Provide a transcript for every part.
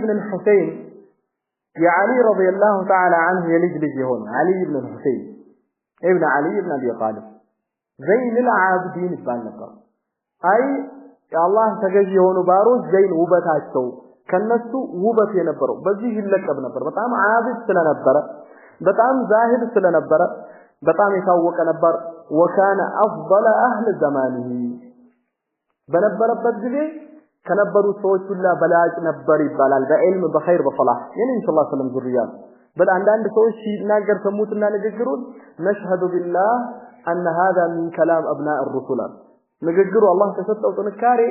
بن الحسين يا علي رضي الله تعالى عنه يلج هون علي بن الحسين ابن علي بن أبي طالب زين العابدين بالنبر أي يا الله تجزي هون باروس زين وبتاعته كنسو وبت ينبروا بزيه اللقب نبر بتعم عابد سلا نبر بتعم زاهد سلا نبر بتعم يسوق نبر وكان أفضل أهل زمانه بنبر بدجي كنبروا سوت كلها بلاج نبر يبالال بعلم بخير بصلاح يعني إن شاء الله سلم ذريات بل عندنا سوت شيء ناقر سموتنا نجرون نشهد بالله أن هذا من كلام أبناء الرسل نجروا الله تسطوا تنكاري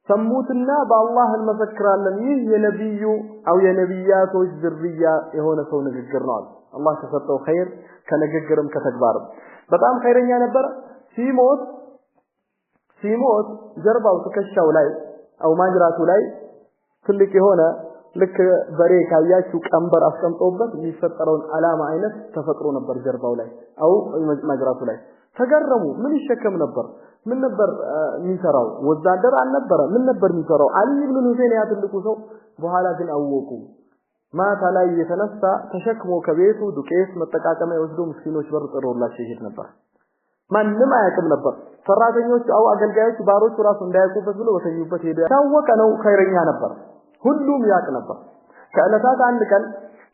سموتنا بالله المذكر لنيه يا نبي أو يا نبيات والذرية يهون سو نجرنا الله تسطوا خير كنجرم كتكبار بتأم خيرين يا نبر في موت جربا وتكشوا لاي أو ماجراتوا لاي كلك هنا لك بريك عياشو كأمبر أفكم طوبت يفترون علامة عينت تفكرون نبر جربا ولاي أو ماجراتوا لاي تجرموا من الشكم نبر من نبر ميسراو والزادر عن نبر من نبر ميسراو علي بن الحسين ياتلكو سو بحالا كن أووكو ما تلاي يتنسى تشكمو كبيتو دوكيس متقاقما يوزدو مسكينوش بر طرور لا شيء نبر ማንም አያውቅም ነበር ሰራተኞች አው አገልጋዮች ባሮች ራሱ እንዳያውቁበት ብሎ ወተኙበት ሄደ ታወቀ ነው ኸይረኛ ነበር ሁሉም ያውቅ ነበር ከዕለታት አንድ ቀን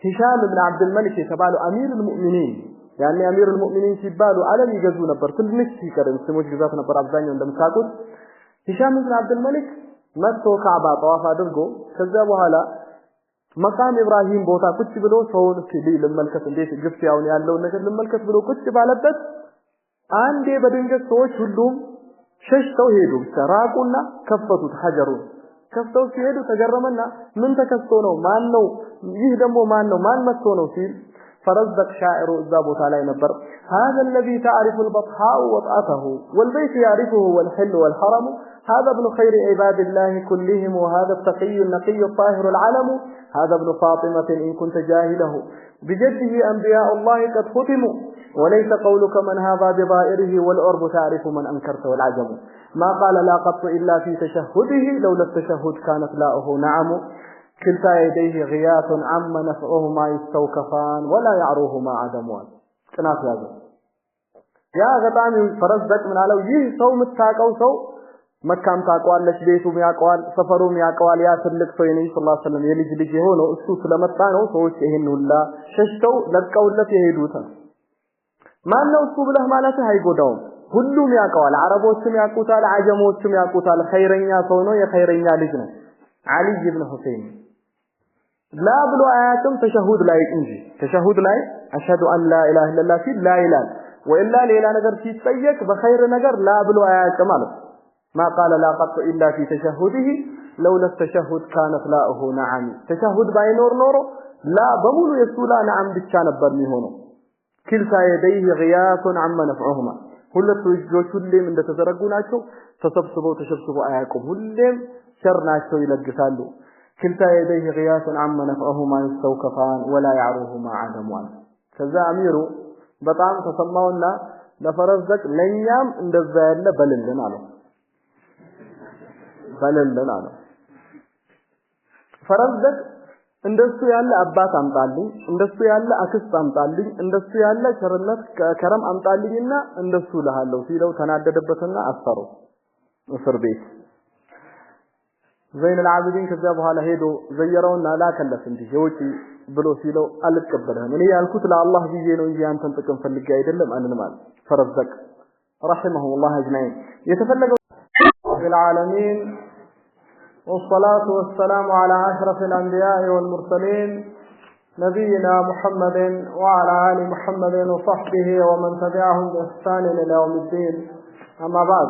ሂሻም ኢብኑ አብዱል መሊክ የተባለው አሚሩል ሙእሚኒን ያኔ አሚሩል ሙእሚኒን ሲባሉ ዓለም ይገዙ ነበር ትንሽ ሲቀርም ስሞች ግዛት ነበር አብዛኛው እንደምታውቁት ሂሻም ኢብኑ አብዱል መሊክ መጥቶ ካዕባ ጠዋፍ አድርጎ ከዛ በኋላ መቃም ኢብራሂም ቦታ ቁጭ ብሎ ሰውን ሲል ለመልከት እንዴት ግፍት ያውን ያለው ነገር ለመልከት ብሎ ቁጭ ባለበት አንዴ በድንገት ሰዎች ሁሉም ሸሽተው ሄዱ ሰራቁና ከፈቱት ሐጀሩን ከፍተው ሲሄዱ ተገረመና ምን ተከስቶ ነው ማን ነው ይህ ደግሞ ማን ነው ማን መጥቶ ነው ሲል فرزق شاعر ذا بوتا لا نبر هذا الذي تعرف البطحاء وطأته والبيت يعرفه والحل والحرم هذا ابن خير عباد الله كلهم وهذا التقي النقي الطاهر العلم هذا ابن فاطمة إن كنت جاهله بجده أنبياء الله قد ختموا وليس قولك من هذا بضائره والعرب تعرف من أنكرت والعجم ما قال لا قط إلا في تشهده لولا التشهد كانت لاؤه نعم كلتا يديه غياث عم نفعهما يستوكفان ولا يعروهما عدموان كناف هذا يا غطاني فرزدك من على وجه سو متاقو سو مكام تاقوال لش بيتو مياقوال سفرو مياقوال يا سلك سويني صلى الله عليه وسلم يلج لجي هونو اسو سلمتانو سوش اهنو الله ششتو لقاو التي هيدوتا ما انو اسو بله مالته هيقوداهم ሁሉም ያውቀዋል አረቦችም ያውቁታል አጀሞችም ያውቁታል ኸይረኛ ሰው ነው የኸይረኛ ልጅ ነው علي بن حسين لا بلو آياتهم تشهد لا ينجي تشهد لا أشهد أن لا إله إلا الله في لا إله وإلا ليلا نجر في سيك بخير نجر لا بلو آيات مالك ما قال لا قط إلا في تشهده لولا التشهد كانت لاؤه نعم تشهد باي نور لا بمولو يسولا نعم بتشان برمي هونو كلتا يديه غياث عما نفعهما ሁለቱ እጆች ሁሌም እንደተዘረጉ ናቸው ተሰብስበው አያውቁም ሁሌም ሸር ናቸው ይለግሳሉ كلتا يديه غياث عما نفعهما يستوكفان ولا يعروهما عدموان ከዛ አሚሩ በጣም ተሰማውና ለፈረዘቅ ለኛም እንደዛ ያለ በልልን አለው ፈረዘቅ እንደሱ ያለ አባት አምጣልኝ እንደሱ ያለ አክስት አምጣልኝ እንደሱ ያለ ቸርነት ከረም አምጣልኝና እንደሱ ለሃለው ሲለው ተናደደበትና አሰረው እስር ቤት ዘይን العابدين ከዛ በኋላ ሄዶ ዘየረውና ላከለፍ እንዴ የውጪ ብሎ ሲለው አልቀበልህም እኔ ያልኩት ለአላህ ብዬ ነው እንጂ አንተን ጥቅም ፈልጌ አይደለም አንልማል ፈረዘቅ رحمه الله اجمعين يتفلقوا بالعالمين والصلاة والسلام على أشرف الأنبياء والمرسلين نبينا محمد وعلى آل محمد وصحبه ومن تبعهم بإحسان إلى يوم الدين أما بعد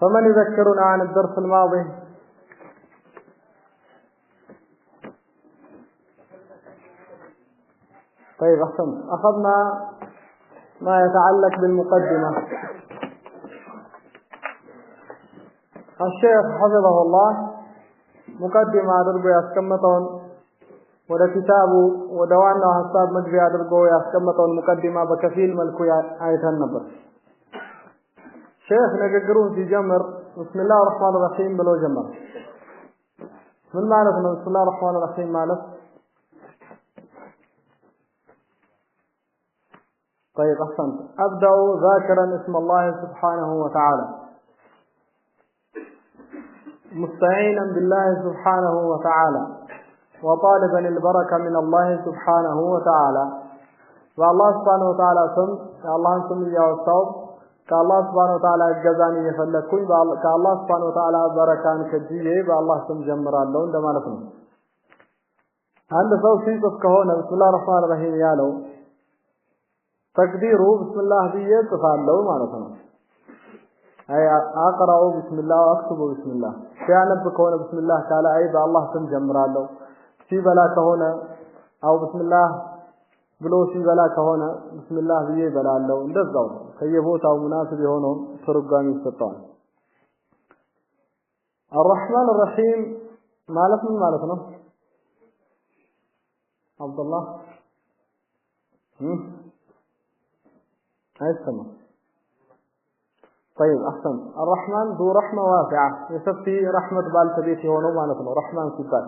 فمن يذكرنا عن الدرس الماضي طيب أخذنا ما يتعلق بالمقدمة الشيخ حفظه الله مقدمة أدرقوا يسكمتون وده كتابه ودوانا حساب مجري أدرقوا يسكمتون مقدمة بكفيل ملكو آية النبر شيخ نقرون في جمر بسم الله الرحمن الرحيم بلو جمر من معنى بسم الله الرحمن الرحيم معنى طيب أحسنت أبدأ ذاكرا اسم الله سبحانه وتعالى مستعينا بالله سبحانه وتعالى وطالبا البركة من الله سبحانه وتعالى والله سبحانه وتعالى سم الله سم يا وصوب كالله سبحانه وتعالى جزاني يفلكوي كالله سبحانه وتعالى بركان كجيه بالله سم جمر الله عندما نفهم عند سو سيقف كهونا بسم الله الرحمن الرحيم يالو تقديره بسم الله بيه تفعله ما نفهم أي أقرأ بسم الله وأكتب بسم الله كأنب كهونا بسم الله تعالى أي بالله سم جمر الله في بلا كهونا أو بسم الله بلو في بلا كهونا بسم الله بيه بلا الله እንደዛው ከየቦታው مناسب የሆነው ትርጓሜ ይሰጣል الرحمن الرحيم ማለት ምን ማለት ነው عبد الله አይሰማ طيب احسن الرحمن ذو رحمه واسعه يسفي رحمه بالتبيت የሆነው ማለት ነው رحمن ሲባል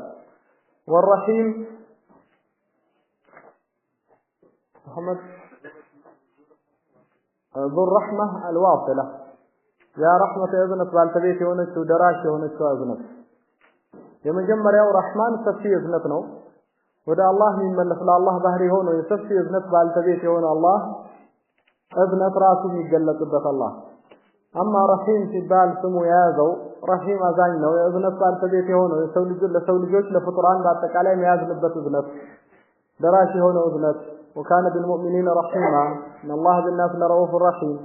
والرحيم محمد ذو الرحمة الواصلة يا رحمة إذنك بالتبيت يونك ودراش يونك وإذنك يمجمر يا رحمن سفي إذنك نو ودا الله من لفلا الله ظهري هون ويسفي إذنك بالتبيت يون الله إذنك راسه يجلت بك الله أما رحيم في بال سمو يازو رحيم أزاينه وإذنك بالتبيت هون يسولي جوش لفطران باتك عليهم يازل بك إذنك دراشي هون إذنك وكان بالمؤمنين رحيما ان الله بالناس لرؤوف رحيم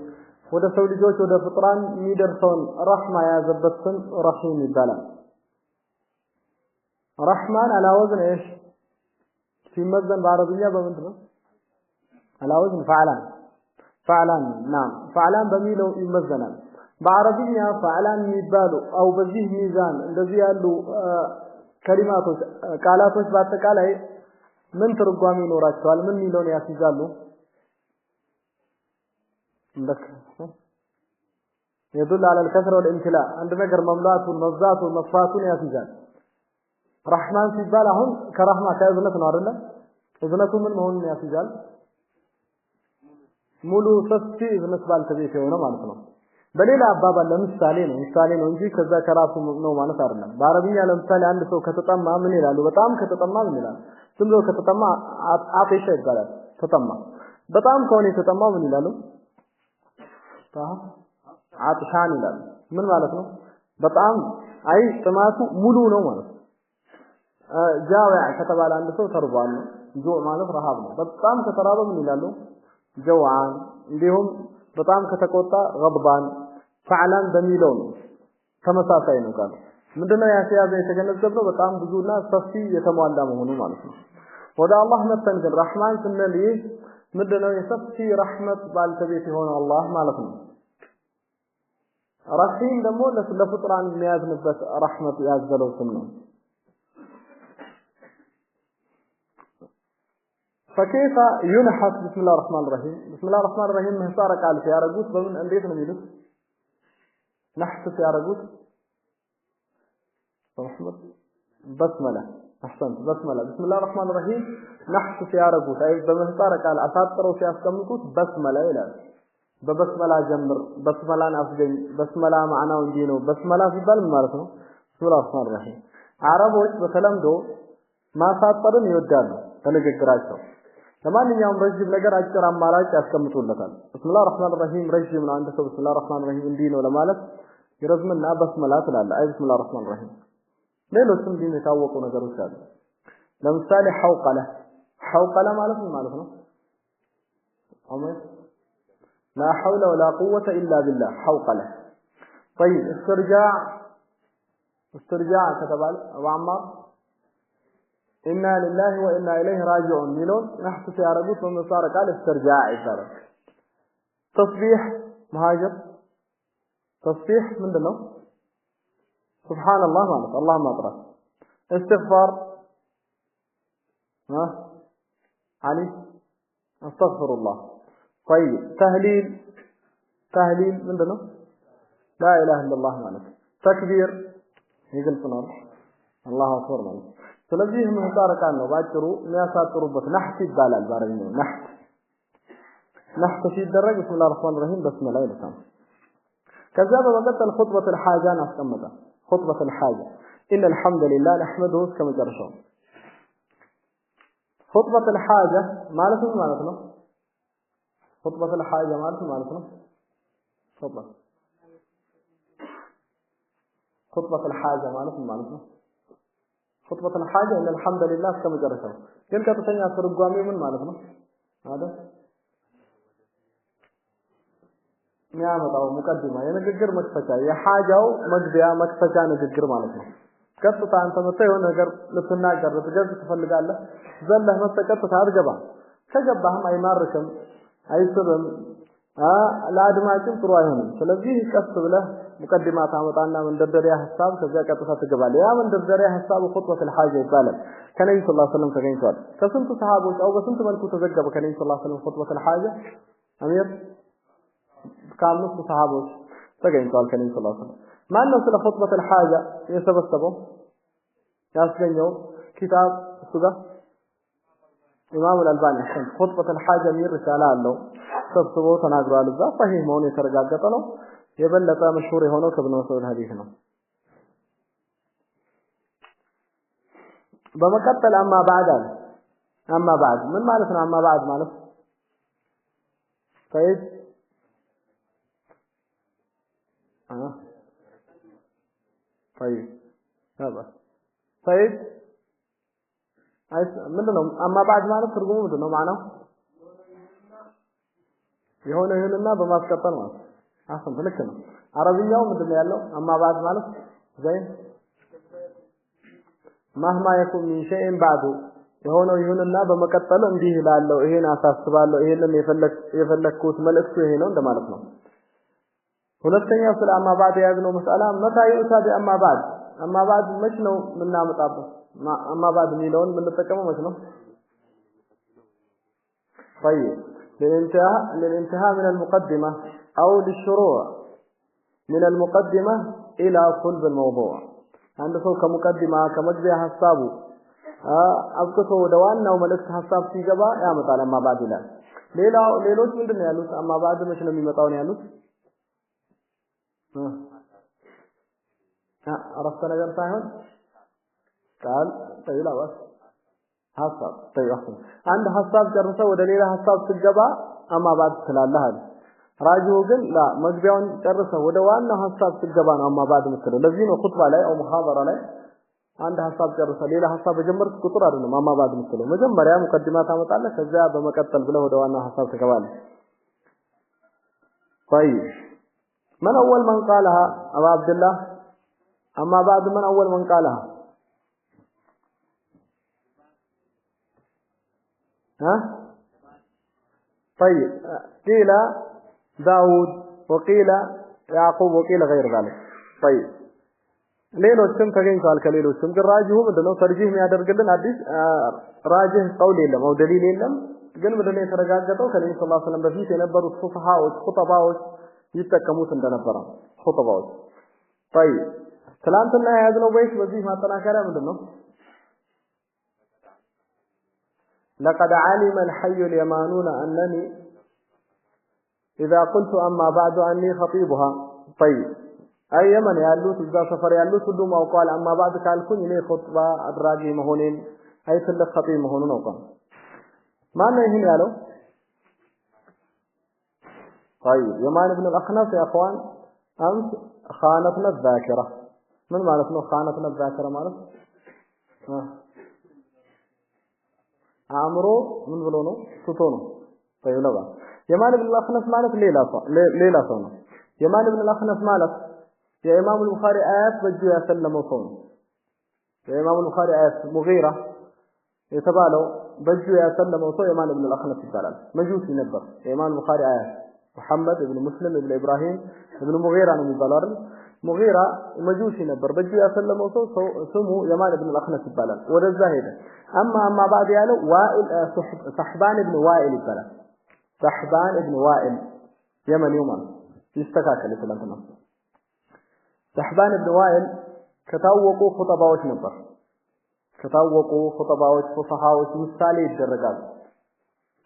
ወደ ሰው ልጆች ወደ ፍጥራን የሚደርሰውን ረህማ ያዘበትን ረሂም ይባላል ረህማን على وزن ايش ሲመዘን በአረብኛ በምንድን ነው على وزن فعلان نعم فعلان በሚለው ይመዘናል በአረብኛ فعلان የሚባሉ او በዚህ ሚዛን እንደዚህ ያሉ ከሊማቶች ቃላቶች በአጠቃላይ ምን ትርጓሜ ይኖራቸዋል ምን ሚሊዮን ያስይዛሉ እንደክ يدل على الكثره والامتلاء عند ነገር መምላቱን መብዛቱን መፋቱን ያስይዛል ረህማን ሲባል አሁን ከረህማ ከእዝነት ነው አይደል እዝነቱ ምን መሆኑን ያስይዛል ሙሉ ሰፊ እዝነት ባልተቤት የሆነ ማለት ነው በሌላ አባባል ለምሳሌ ነው እንጂ ከዛ ከራሱ ነው ማለት አይደለም በአረብኛ ለምሳሌ አንድ ሰው ከተጠማ ምን ይላሉ በጣም ከተጠማ ምን ይላል ዝም ብሎ ከተጠማ አጥሽ ይባላል ተጠማ በጣም ከሆነ የተጠማ ምን ይላሉ አጥሻን ይላሉ ምን ማለት ነው በጣም አይ ጥማቱ ሙሉ ነው ማለት ጃዋዕ ከተባለ አንድ ሰው ተርቧል ጆ ማለት ረሃብ ነው በጣም ከተራበ ምን ይላሉ ጀዋን እንዲሁም በጣም ከተቆጣ غضبان فعلان በሚለው ነው ተመሳሳይ ነው ጋር ምንድነው ያሲያዘ የተገነዘበው በጣም ብዙና ሰፊ የተሟላ መሆኑ ማለት ነው ወደ አላህ መተን ግን ረህማን ስንል ምንድነው የሰፊ ረህመት ባልተቤት የሆነ አላህ ማለት ነው ረሂም ደግሞ ለፍጥራን የሚያዝንበት ረህመት ያዘለው ስም ነው فكيف ينحت بسم الله الرحمن الرحيم بسم الله الرحمن الرحيم مهصار قال في يارغوت بمن እንዴት ነው የሚሉት نحت في يارغوت محمد بسمله احسنت بسمله بسم الله الرحمن الرحيم نحت في يارغوت اي بمهصار قال አሳጥረው ሲያስቀምጡት بسمله ይላል በበስመላ ጀምር በስመላን አስገኝ በስመላ ማዕናው እንዲህ ነው በስመላ ሲባል ማለት ነው بسم الله الرحمن الرحيم አረቦች በተለምዶ ማሳጠርን ይወዳሉ በንግግራቸው ለማንኛውም ረጅም ነገር አጭር አማራጭ ያስቀምጡለታል بسم الله الرحمن الرحيم ረጅም ነው አንድ ሰው بسم الله الرحمن الرحيم እንዲህ ነው ለማለት ይረዝምና በስመላ ትላለህ አይ بسم الله الرحمن الرحيم ሌሎችም ዲን የታወቁ ነገሮች አሉ ለምሳሌ ሐውቀለ ማለት ምን ማለት ነው አሜን لا حول ولا قوة إلا بالله حوقله طيب استرجاع كتبال أبو عمار إنا لله وإنا إليه راجعون ميلون نحن في عربي ثم صار قال استرجاع إشارة تصبيح مهاجر تصبيح من دلو سبحان الله مالك الله ما أطرق استغفار علي استغفر الله طيب تهليل من دلو لا إله إلا الله ማለት ተክቢር ይግልጽ ነው አላሁ አክበር ማለት ስለዚህ ምህጻረ ቃል ነው ባጭሩ የሚያሳጥሩበት ነህት ይባላል ባረኛው ነህት ሲደረግ ቢስሚላሂር ረህማኒር ረሂም በስመላ ይልካል ከዛ በመቀጠል ኹጥበተ الحاجة አስቀመጠ ኹጥበተ الحاجة إن الحمد لله نحمده كما ጨርሰው ኹጥበተ الحاجة ማለት ነው ኹጥበተ الحاجة ማለት ነው خطبة الحاجة ማለት ነው خطبة الحاجة إن الحمد لله كما ጨርሰው ግን ከተኛ ትርጓሜው ምን ማለት ነው አይደል የሚያመጣው ሙቀዲማ የንግግር መክፈቻ የሐጃው መግቢያ መክፈቻ ንግግር ማለት ነው ቀጥታ አንተ መጥተህ የሆነ ነገር ልትናገር ልትገልጽ ትፈልጋለህ ዘለህ መተቀጥታ አድገባ ከገባህም አይማርከም አይስብም ለአድማጭም ጥሩ አይሆንም ስለዚህ ቀስ ብለህ ሙቀዲማ ታመጣና መንደርደሪያ ሐሳብ ከዚያ ቀጥታ ትገባለህ ያ መንደርደሪያ ሐሳብ ኹጥበተ الحاجة ይባላል ከነብዩ ሰለላሁ ዐለይሂ ወሰለም ተገኝቷል ከስንት ሰሃቦች አው በስንት መልኩ ተዘገበ ከነብዩ ሰለላሁ ዐለይሂ ወሰለም ኹጥበተ الحاجة አሚር ከአምስት ሰሃቦች ተገኝቷል ከነብዩ ሰለላሁ ዐለይሂ ወሰለም ማን ነው ስለ ኹጥበተ الحاجة የሰበሰበው ያስገኘው ኪታብ እሱ ጋር ኢማም አልባኒ ኹጥበተ الحاجة ሚር ሪሳላ አለው ሰብስቦ ተናግሯል እዛ صحيح መሆኑ የተረጋገጠ ነው የበለጠ መሽሁር የሆነው ከብኑ መስዑድ ሐዲስ ነው በመቀጠል አማ ባዕድ ምን ማለት ነው አማ ባዕድ ማለት طيب طيب هذا طيب ምንድነው አማ ባዕድ ማለት ትርጉሙ ምንድነው ማዕናው የሆነ ይሁንና በማስቀጠል ማለት አሁን ልክ ነው አረብኛው ምንድነው ያለው አማ ባዕድ ማለት ዘይን ማህማ يكون من شيء بعد የሆነው ይሁንና በመቀጠል እንዲህ ይላለው ይሄን አሳስባለሁ ይሄንን የፈለኩት መልእክቱ ይሄ ነው እንደማለት ነው ሁለተኛው ስለ አማ ባዕድ ያዝነው መስአላ መታዩ ታዲ አማ ባዕድ መች ነው ምናመጣበት አማ ባዕድ የሚለውን ምንጠቀመው መች ነው طيب للانتهاء من المقدمة أو للشروع من المقدمة إلى صلب الموضوع عند سو كمقدمة كمجزية حسابه أبكتو دوانا وملكت حساب في جبا يا مطالع ما بعد لا ليلوش من دنيا لوس أما بعد مش نمي مطاوني لوس عرفت نجر فاهم قال طيب لا بس حساب طيب أحسن عند حساب جرسه ودليل حساب في الجبا أما بعد سلالة هذا راجعوا قل لا مجبعون جرسه ودوانا حساب في الجبا أما بعد مثله لذين خطبة عليه أو محاضرة عليه عند حساب جرسه ليلة حساب جمرت كتر أرنم أما بعد مثله مجمر يا مقدمات متعلق كذا بمكتل بله ودوانا حساب في كباله طيب من أول من قالها أبا عبد الله أما بعد من أول من قالها ها طيب قيل داود وقيل يعقوب وقيل غير ذلك طيب ሌሎችም ተገኝቷል ከሌሎችም ግን ራጂሁ ምንድነው ተርጂህ የሚያደርግልን አዲስ ራጂህ ቀውል የለም او دليل የለም ግን ምንድነው የተረጋገጠው ከነብዩ ሰለላሁ ዐለይሂ ወሰለም በፊት የነበሩት ፉቃሃዎች ኹጠባዎች ይተከሙት እንደነበረ ኹጠባዎች طيب ትላንትና ያዝነው ወይስ በዚህ ማጠናከሪያ ምንድነው لقد علم الحي اليمانون أنني إذا قلت أما بعد أني خطيبها طيب أي يمن يالوت إذا سفر يالوت كلهم أو قال أما بعد كالكون إني خطبة أدراجي مهونين أي سلك خطيب مهونون أوقام ما نهين يالو طيب يمان بن الأخنس يا أخوان أمس خانتنا الذاكرة من معنى خانتنا الذاكرة معنى አእምሮ ምን ብሎ ነው ስቶ ነው ታይለባ የማን ኢብኑ አልአኽነስ ማለት ሌላ ሰው ነው የማን ኢብኑ አልአኽነስ ማለት የኢማሙ አልቡኻሪ አያት በእጁ ያሰለመው ሰው ነው የኢማሙ አልቡኻሪ አያት ሙጊራ የተባለው በእጁ ያሰለመው ሰው የማን ኢብኑ አልአኽነስ ይባላል መጁሲ ነበር የኢማሙ አልቡኻሪ አያት ሙሐመድ ኢብኑ ሙስሊም ኢብኑ ኢብራሂም ኢብኑ ሙጊራ ነው የሚባለው አይደል ሙጊራ መጁሲ ነበር በእጁ ያሰለመው ሰው ስሙ የማን ኢብኑ አልአኽነስ ይባላል ወደዛ ሄደ أما بعد يالو وائل صحبان ابن وائل يبالا صحبان ابن وائل يمن يوما يستكاكل فلانتنا ሰህባን ኢብኑ ዋኢል ከታወቁ ኹጠባዎች ነበር ከታወቁ ኹጠባዎች ፉሳሃዎች ምሳሌ ይደረጋል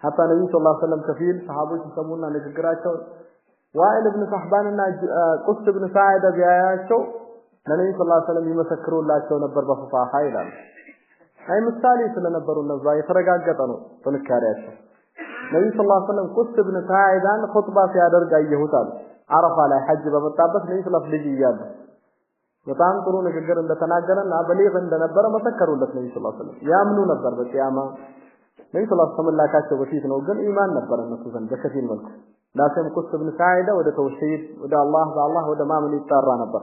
حتى النبي صلى الله عليه وسلم كفيل صحابዎች ይሰሙና ንግግራቸው ዋኢል ኢብኑ ሰህባንና ቁስ ኢብኑ ሰዓዳ ቢያያቸው ለነብዩ ሰለላሁ ዐለይሂ ወሰለም ይመሰክሩላቸው ነበር በፉሳሃ ይላል አይ ምሳሌ ስለነበሩ እነዛ የተረጋገጠ ነው ጥንካሬያቸው ነብዩ ሰለላሁ ዐለይሂ ወሰለም ቁስ ኢብኑ ሰዓዳን ኹጥባ ሲያደርግ አየሁታል አረፋ ላይ ሐጅ በመጣበት ነብዩ ሰለላሁ ዐለይሂ ወሰለም ይያሉ በጣም ጥሩ ንግግር እንደተናገረና በሊግ እንደነበረ መሰከሩለት ነብዩ ሰለላሁ ዐለይሂ ወሰለም ያምኑ ነበር በቂያማ ነብዩ ሰለላሁ ዐለይሂ ወሰለም ላካቸው በፊት ነው ግን ኢማን ነበር እነሱ ዘንድ በከፊል መልኩ ላሰም ቁስ ኢብኑ ሰዓዳ ወደ ተውሂድ ወደ አላህ በአላህ ወደ ማመን ይጣራ ነበር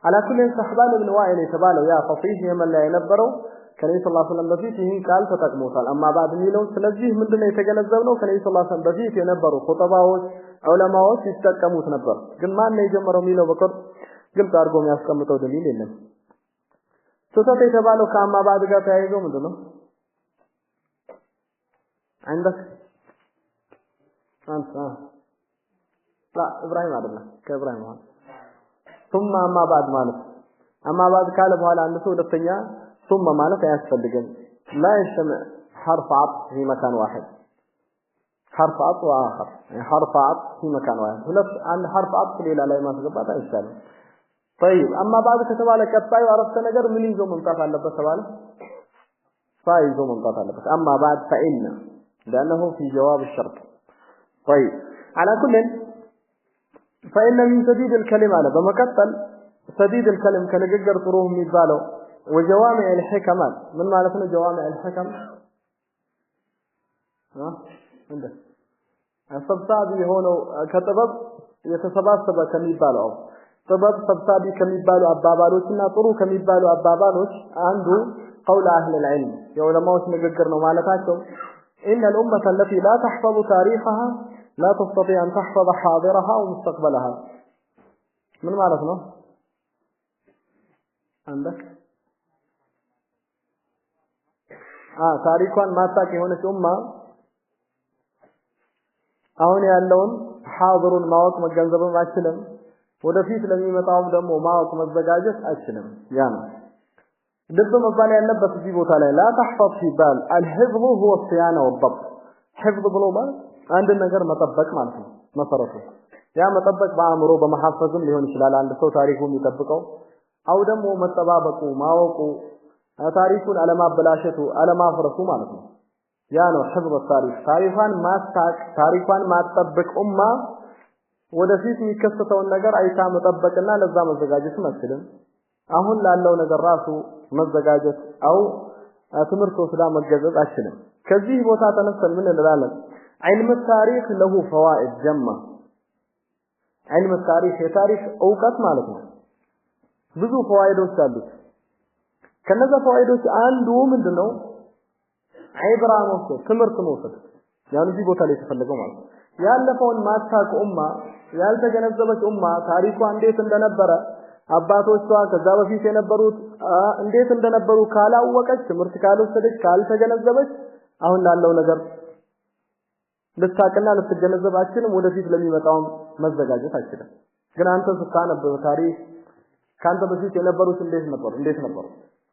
على كل صحبان ابن وائل የተባለው ያ ፈሲህ የመን ላይ የነበረው ከነብዩ ሰለላሁ ዐለይሂ ወሰለም በፊት ይህን ቃል ተጠቅሞታል አማ ባድ ሚለው ስለዚህ ምንድነው የተገነዘብነው ከነብዩ ሰለላሁ ዐለይሂ ወሰለም በፊት የነበሩ ኹጠባዎች ዑለማዎች ይጠቀሙት ነበር ግን ማን ነው የጀመረው ሚለው በቁር ግልጽ አድርጎ የሚያስቀምጠው ደሊል የለም ሶተት የተባለው ከአማ ባድ ጋር ተያይዞ ምንድነው عندك انت لا ابراهيم አይደለም ከኢብራሂም ማለት ثم اما بعد ማለት اما بعد ካለ በኋላ አንድ ሰው ሁለተኛ ثم ማለት አያስፈልግም لا يجتمع حرف عطف في مكان واحد حرف عطف واخر يعني حرف عطف في مكان واحد ሁለት አንድ حرف عطف ሌላ ላይ ማስገባት አይቻልም طيب اما بعد ከተባለ ቀጣዩ አረፍተ ነገር ምን ይዞ መምጣት አለበት ተባለ فايزو መምጣት አለበት اما بعد فإن لانه في جواب الشرط طيب على كل فإن من سديد الكلمة على بمكتل سديد الكلم كنجر طروه ميبالو وجوامع الحكمات من معناتنا جوامع الحكم عندك السبسابي هنا كتبب يتسبسب كميبالو طبب سبسابي كميبالو أبابالوشنا طرو كميبالو أبابالوش عنده قول أهل العلم يعلموش نجر مالتاتهم إن الأمة التي لا تحفظ تاريخها لا تستطيع أن تحفظ حاضرها ومستقبلها من معناتنا عندك تاريخان ما تاكي هونك أمة አሁን ያለውን حاضرون ማወቅ መገንዘብም አይችልም ወደፊት ለሚመጣው ደግሞ ማወቅ መዘጋጀት አይችልም ያ ነው ልብ መባል ያለበት እዚህ ቦታ ላይ لا تحفظ في بال الحفظ هو الصيانة والضبط حفظ ብሎ ማለት አንድ ነገር መጠበቅ ማለት ነው መሰረቱ ያ መጠበቅ በአእምሮ በመሐፈዝም ሊሆን ይችላል አንድ ሰው ታሪኩን የሚጠብቀው አው ደግሞ መጠባበቁ ማወቁ ታሪኩን አለማበላሸቱ አለማፍረሱ ማለት ነው ያ ነው حفظ التاريخ ታሪኳን ማስታቅ ታሪኳን ማጠበቅ ኡማ ወደፊት የሚከሰተውን ነገር አይታ መጠበቅና ለዛ መዘጋጀት መስልም አሁን ላለው ነገር ራሱ መዘጋጀት አው ትምርቶ ስላ መገዘዝ አይችልም ከዚህ ቦታ ተነስተን ምን እንላለን علم التاريخ له فوائد جمة علم التاريخ የታሪክ ዕውቀት ማለት ነው ብዙ فوائدዎች አሉት ከነዛ فوائدዎች አንዱ ምንድነው አይብራ መውሰድ ትምርት መውሰድ ያን እዚህ ቦታ ላይ ተፈልገው ማለት ያለፈውን ማታቅ ኡማ ያልተገነዘበች ኡማ ታሪኳ እንዴት እንደነበረ አባቶቿ ከዛ በፊት የነበሩት እንዴት እንደነበሩ ካላወቀች ትምርት ካልወሰደች ካልተገነዘበች አሁን ላለው ነገር ልታቀና ልትገነዘባችንም ወደፊት ለሚመጣው መዘጋጀት አይችልም ግን አንተ ስታነበው ታሪክ ካንተ በፊት የነበሩት እንዴት ነበሩ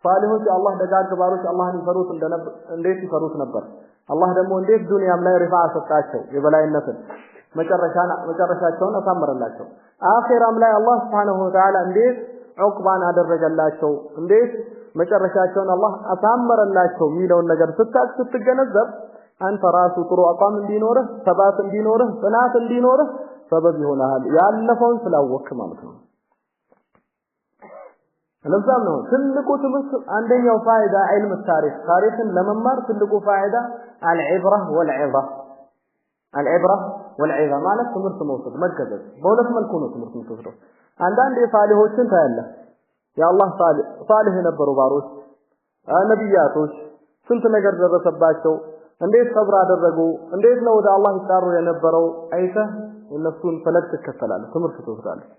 ሷሊሆች አላህ ደጋግ ባሮች አላህን ይፈሩት እንዴት ይፈሩት ነበር አላህ ደግሞ እንዴት ዱንያም ላይ ሪፋ ሰጣቸው የበላይነትን መጨረሻቸውን አሳመረላቸው አኺራም ላይ አላህ Subhanahu Wa Ta'ala እንዴት ዑቅባን አደረገላቸው እንዴት መጨረሻቸውን አላህ አሳመረላቸው ሚለውን ነገር ስትገነዘብ አንተ ራሱ ጥሩ አቋም እንዲኖርህ ሰባት እንዲኖርህ ጽናት እንዲኖርህ ሰበብ ይሆናል ያለፈውን ስላወቅክ ማለት ነው ለዛም ነው ትልቁ ትምህርት አንደኛው ፋይዳ علم التاريخ ታሪክን ለመማር ትልቁ ፋይዳ العبره والعظه العبره والعظه ማለት ትምህርት መውሰድ መገዘዝ በሁለት መልኩ ነው ትምህርት የምትወስደው አንዳንድ የፋሊሆችን ታያለ ያአላህ ፋሊህ የነበሩ ባሮች ነብያቶች ስንት ነገር ደረሰባቸው እንዴት ሰብር አደረጉ እንዴት ነው ወደ አላህ ይጣሩ የነበረው አይተህ እነሱን ፈለግ ተከተላለህ ትምህርት ትወስዳለህ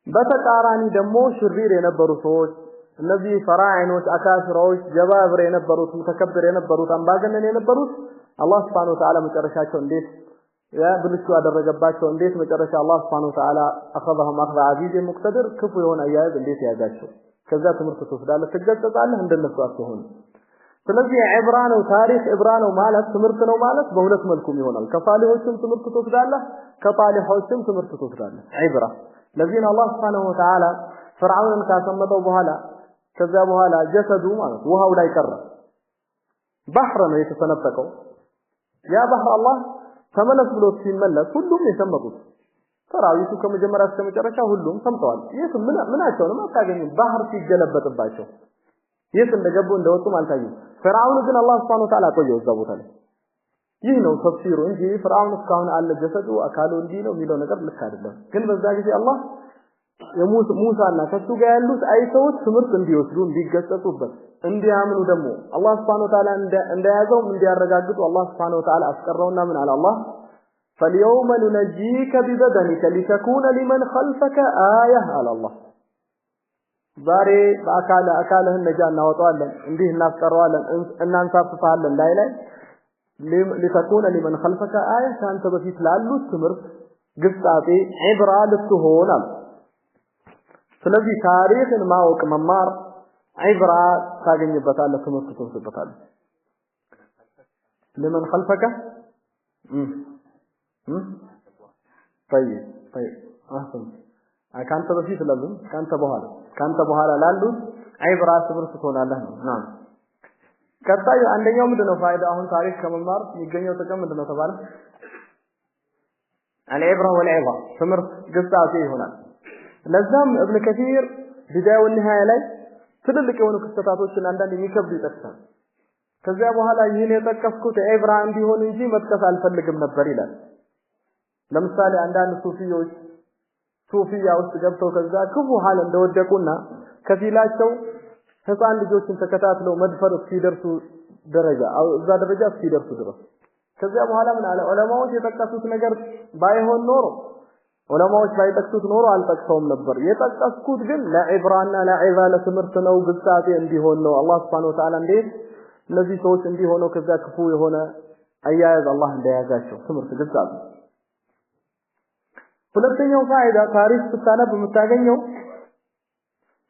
በተቃራኒ ደግሞ ሽሪር የነበሩ ሰዎች እነዚህ ፈራዒኖች አካሽራዎች ጀባብር የነበሩት ሙተከብር የነበሩት አምባገነን የነበሩት አላህ Subhanahu Wa Ta'ala መጨረሻቸው እንዴት ያ ብልሹ ያደረገባቸው እንዴት መጨረሻ አላህ Subhanahu Wa Ta'ala አخذهم اخذ عزيز مقتدر ክፉ የሆነ አያያዝ እንዴት ያጋቸው ከዛ ትምህርት ትወስዳለህ ትገጸጻለህ እንደነሱ አትሆን ስለዚህ ዕብራ ነው ታሪክ ዕብራ ነው ማለት ትምህርት ነው ማለት በሁለት መልኩም ይሆናል ከፋሊሆችም ትምህርት ትወስዳለህ ከፋሊሆችም ትምህርት ትወስዳለህ ዕብራ ለዚህ አላህ Subhanahu Wa Ta'ala ፍርዓውን ካሰመጠው በኋላ ከዛ በኋላ ጀሰዱ ማለት ውሃው ላይ ቀረ ባህር ነው የተሰነጠቀው ያ ባህር አላህ ተመለስ ብሎ ሲመለስ ሁሉም የሰመጡት ሰራዊቱ ከመጀመሪያ እስከ መጨረሻ ሁሉም ሰምተዋል ይህ ምናቸውንም አታገኙም ባህር ሲገለበጥባቸው የት እንደገቡ እንደወጡ አልታዩም ፍርዓውን ግን አላህ Subhanahu Wa Ta'ala ቆየው እዛ ቦታ ላይ ይህ ነው ተፍሲሩ እንጂ ፍርዓውን እስካሁን አለ ጀሰዱ አካሉ እንዲህ ነው የሚለው ነገር ልክ አይደለም ግን በዛ ጊዜ አላህ ሙሳና ከሱ ጋር ያሉት አይተውት ትምህርት እንዲወስዱ እንዲገጸጹበት እንዲያምኑ ደግሞ አላህ Subhanahu Wa Ta'ala እንደያዘው እንዲያረጋግጡ አላህ Subhanahu Wa Ta'ala አስቀረውና ምን አለ አላህ فاليوم ننجيك ببدنك لتكون لمن خلفك آية على الله ዛሬ አካልህን ነጃ እናወጣዋለን እንዲህ እናስቀረዋለን እናንሳፍፋለን ላይ لتكون لمن خلفك آية ካንተ በፊት ላሉት ትምህርት ግሳጤ ዕብራ ልትሆን አለ ስለዚህ ታሪክን ማወቅ መማር ዕብራ ታገኝበታለህ ትምህርት ትወስድበታለህ لمن خلفك طيب احسن ካንተ በፊት ለምን ካንተ በኋላ ላሉት ዕብራ ትምህርት ትሆናለህ ነው ናም ቀጣዩ አንደኛው ምንድነው ፋይዳ አሁን ታሪክ ከመማር የሚገኘው ጥቅም ምንድነው ተባለ العبره والعظه ትምህርት ግሳጼ ይሆናል ለዛም ኢብኑ ከሲር ቢዳዩ ንሃያ ላይ ትልልቅ የሆኑ ክስተታቶችን አንዳንድ የሚከብዱ ይጠቅሳል ከዚያ በኋላ ይሄን የጠቀስኩት ዕብራ እንዲሆን እንጂ መጥቀስ አልፈልግም ነበር ይላል ለምሳሌ አንዳንድ ሱፊያ ውስጥ ገብተው ከዛ ክፉ ሐል እንደወደቁና ከፊላቸው ህፃን ልጆችን ተከታትለው መድፈር እስኪደርሱ ደረጃ እዛ ደረጃ እስኪደርሱ ድረስ ከዚያ በኋላ ምን አለ ዑለማዎች የጠቀሱት ነገር ባይሆን ኖሮ ዑለማዎች ባይጠቅሱት ኖሮ አልጠቅሰውም ነበር የጠቀስኩት ግን ለዕብራና ለዕዛ ለትምህርት ነው ግሳጤ እንዲሆን ነው አላህ Subhanahu Wa Ta'ala እንዴት እነዚህ ሰዎች እንዲሆነው ከዛ ክፉ የሆነ አያያዝ አላህ እንደያዛቸው ትምህርት ግሳጼ ሁለተኛው ፋይዳ ታሪክ ስታነብ የምታገኘው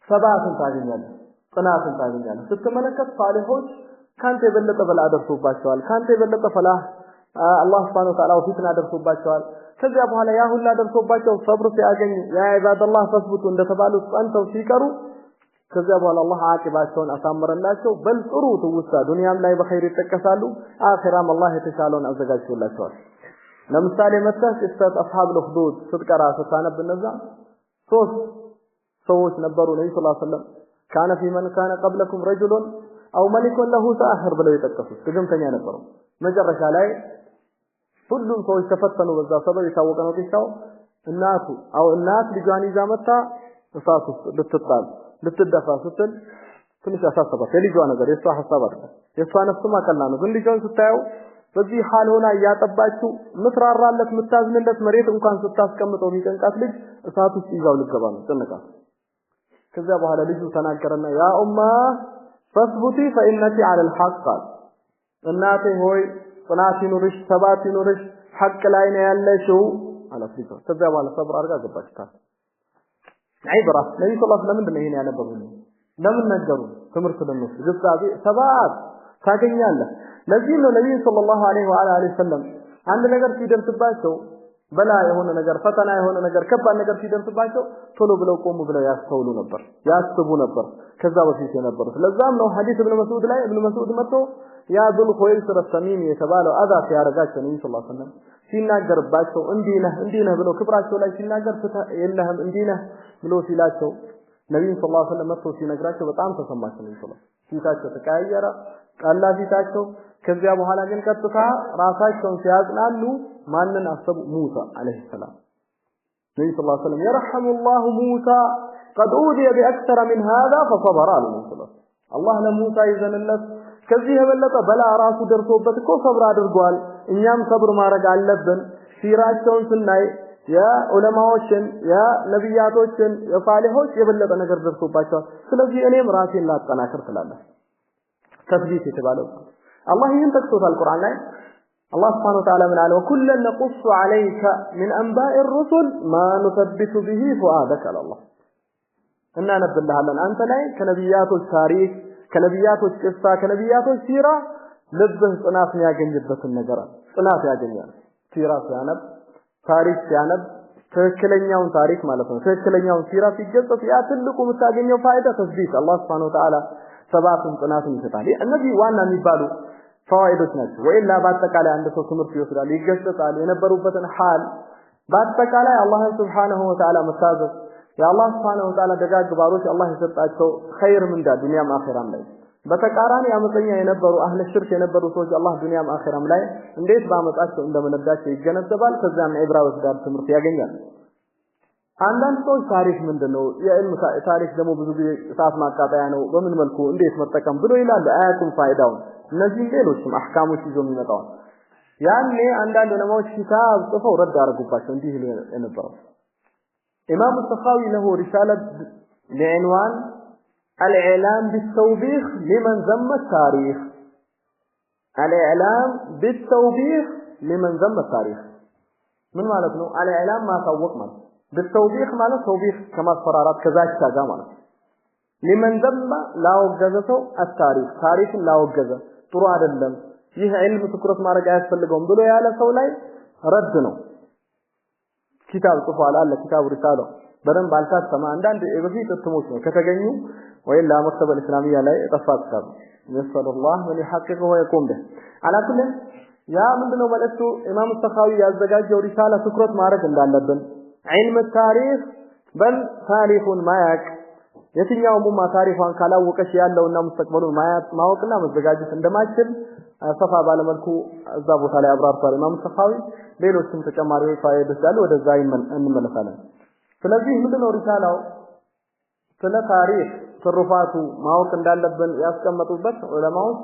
ሰባትን ታገኛለህ ጽናትን ታገኛለህ ስትመለከት ፋሊሆች ካንተ የበለጠ በላ ደርሶባቸዋል ካንተ የበለጠ ፈላህ አላህ Subhanahu Wa Ta'ala ፊትና ደርሶባቸዋል ከዚያ በኋላ ያ ሁላ ደርሶባቸው ሰብር ሲያገኙ ያ ኢባደላህ ተስብቱ እንደተባሉት ጸንተው ሲቀሩ ከዚያ በኋላ አላህ አቂባቸውን አሳመረላቸው በልጥሩ ትውስታ ዱንያም ላይ በኸይር ይተከሳሉ አኺራም አላህ የተሻለውን አዘጋጅቶላቸዋል ለምሳሌ መጣስ እስታት አስሐብ الخدود ስትቀራ ስታነብ እነዛ ሶስት ሰዎች ነበሩ ነብዩ ሰለላሁ ዐለይሂ ወሰለም كان في من كان قبلكم رجل او ملك له ساحر ብለው የተጠቀሱት ድግምተኛ ነበሩ መጨረሻ ላይ ሁሉም ሰዎች ተፈተኑ በዛ ሰበብ የታወቀ ነው ቂሳው እናት ልጇን ይዛ መጣ እሳት ውስጥ ልትደፋ ስትል ትንሽ አሳሰባት የልጇ ነገር የሷ ሐሳብ አይደለም የሷ ነፍስማ ቀላል ነው ግን ልጇን ስታየው በዚህ ሐል ሆና ያጠባችው ምትራራለት ምታዝንለት መሬት እንኳን ስታስቀምጠው የሚጨንቃት ልጅ እሳት ውስጥ ይዛው ልገባ ነው ጨነቃት ከዛ በኋላ ልጁ ተናገረና ያ ኡማ ፈስቡቲ فإنك على الحق እናቴ ሆይ ጽናት ይኑርሽ ሰባት ይኑርሽ ሐቅ ላይ ነው ያለሽው አላፍሪካ ከዛ በኋላ ሰብር አድርጋ ገባችታል عبره ነብዩ ሰለላሁ ዐለይሂ ወሰለም ይሄን ያነበቡኝ ለምን ነገሩ ትምህርት ለነሱ ግሳቤ ሰባት ታገኛለህ ለዚህ ነው ነብዩ ሰለላሁ ዐለይሂ ወሰለም አንድ ነገር ሲደርስባቸው በላ የሆነ ነገር ፈተና የሆነ ነገር ከባድ ነገር ሲደርስባቸው ቶሎ ብለው ቆም ብለው ያስተውሉ ነበር ያስቡ ነበር ከዛ በፊት የነበሩት ለዛም ነው ሐዲስ ኢብኑ መስዑድ መጥቶ ያ ዱል ኹይስር ሰሚም የተባለው አዛ ሲያረጋቸው ነብዩ ሰለላሁ ዐለይሂ ወሰለም ሲናገርባቸው እንዲህ ነህ ብሎ ክብራቸው ላይ ሲናገር የለህም እንዲህ ነህ ብሎ ሲላቸው ነብዩ ሰለላሁ ዐለይሂ ወሰለም መጥቶ ሲነግራቸው በጣም ተሰማቸው ነብዩ ሰለላሁ ፊታቸው ተቀያየረ ቀላ ፊታቸው ከዚያ በኋላ ግን ቀጥታ ራሳቸውን ሲያጽናሉ ማንን አሰቡ ሙሳ አለይሂ ሰላም ነብዩ ሰለላሁ ዐለይሂ ወሰለም يرحم الله موسى قد أوذي بأكثر من هذا فصبر على موسى الله ለሙሳ ይዘንለት ከዚህ የበለጠ በላ ራሱ ደርሶበት እኮ ሰብር አድርጓል እኛም ሰብር ማድረግ አለብን ሲራቸውን ስናይ ያ ዑለማዎችን ያ ነብያቶችን የፋሊሆች የበለጠ ነገር ደርሶባቸዋል ስለዚህ እኔም ራሴን ላጠናክር ትላለህ ተስቢት የተባለው አላህ ይህን ተክቶታል ቁርአን ላይ الله سبحانه وتعالى من قال وكلا نقص عليك من أنباء الرسل ما نثبت به فؤادك على الله إننا نبلها لنا أنت لا كنبيات التاريخ كنبيات القصة كنبيات السيرة لبه صناف يا جنجبة النجرة صناف يا جنجان سيرة سيانب تاريخ سيانب ትክክለኛውን ታሪክ ማለት ነው ትክክለኛውን ሲራ ሲገጽ ያ ትልቁ የምታገኘው ፋይዳ ተስቢት አላህ Subhanahu Wa Ta'ala ሰባቱን ጽናትን ይሰጣል እነዚህ ዋና የሚባሉ ፋይዶች ናቸው ወይላ በአጠቃላይ አንድ ሰው ትምህርት ይወስዳል ይገጽታል የነበሩበትን ሐል በአጠቃላይ አላህ Subhanahu Wa Ta'ala መታዘዝ የአላህ Subhanahu Wa Ta'ala ደጋግ ባሮች አላህ የሰጣቸው ኸይር ምንዳ ዱንያም አኺራም ላይ በተቃራኒ አመፀኛ የነበሩ አህለ ሽርክ የነበሩ ሰዎች አላህ ዱንያም አኺራም ላይ እንዴት ባመጣቸው እንደመነዳቸው ይገነዘባል ከዛም ኢብራሂም ጋር ትምህርት ያገኛል አንዳንድ ሰዎች ታሪክ ምንድነው የዕልም ታሪክ ደግሞ ብዙ ጊዜ እሳት ማቃጠያ ነው በምን መልኩ እንዴት መጠቀም ብሎ ይላል አያቱን ፋይዳው እነዚህ ሌሎችም አህካሞች ይዞ የሚመጣው ያኔ አንዳንድ ዑለማዎች ኪታብ ጽፈው ረድ አድርጉባቸው እንዲህ የነበረው ኢማም السخاوي له رسالة بعنوان الإعلام بالتوبيخ لمن ذم التاريخ الإعلام بالتوبيخ لمن ذم التاريخ من معناته الإعلام ما توق من بالتوبيخ معناته توبيخ كما فرارات كذاك تاجا معناته لمن ذم لا وجزته التاريخ تاريخ لا وجزه ጥሩ አይደለም ይህ ዒልም ትኩረት ማድረግ አያስፈልገውም ብሎ ያለ ሰው ላይ ረድ ነው ኪታብ ጽፏል አለ ኪታቡ ሪሳለው በደንብ አልታተማ አንዳንድ በፊት እትሞች ነው ከተገኙ ወይ ለመክተብ الاسلاميه ላይ ተፋጥቷል ይሰለላህ ወሊ ሐቂቁ ወይቆም ده على كل ያ ምንድነው መልእክቱ ኢማም السخاوي ያዘጋጀው ሪሳላ ትኩረት ማድረግ እንዳለብን ዒልም ታሪክ በል ታሪኩን ማያቅ የትኛው ሙማ ታሪኳን ካላወቀሽ ያለውና ሙስተቅበሉን ማወቅና መዘጋጀት እንደማይችል ሰፋ ባለ መልኩ እዛ ቦታ ላይ አብራርቷል ኢማም السخاوي ሌሎችም ተጨማሪ ፋይዳዎች አሉ ወደዛ እንመለሳለን ስለዚህ ምንድነው ሪሳላው ስለ ታሪክ ትሩፋቱ ማወቅ እንዳለብን ያስቀመጡበት ዑለማዎች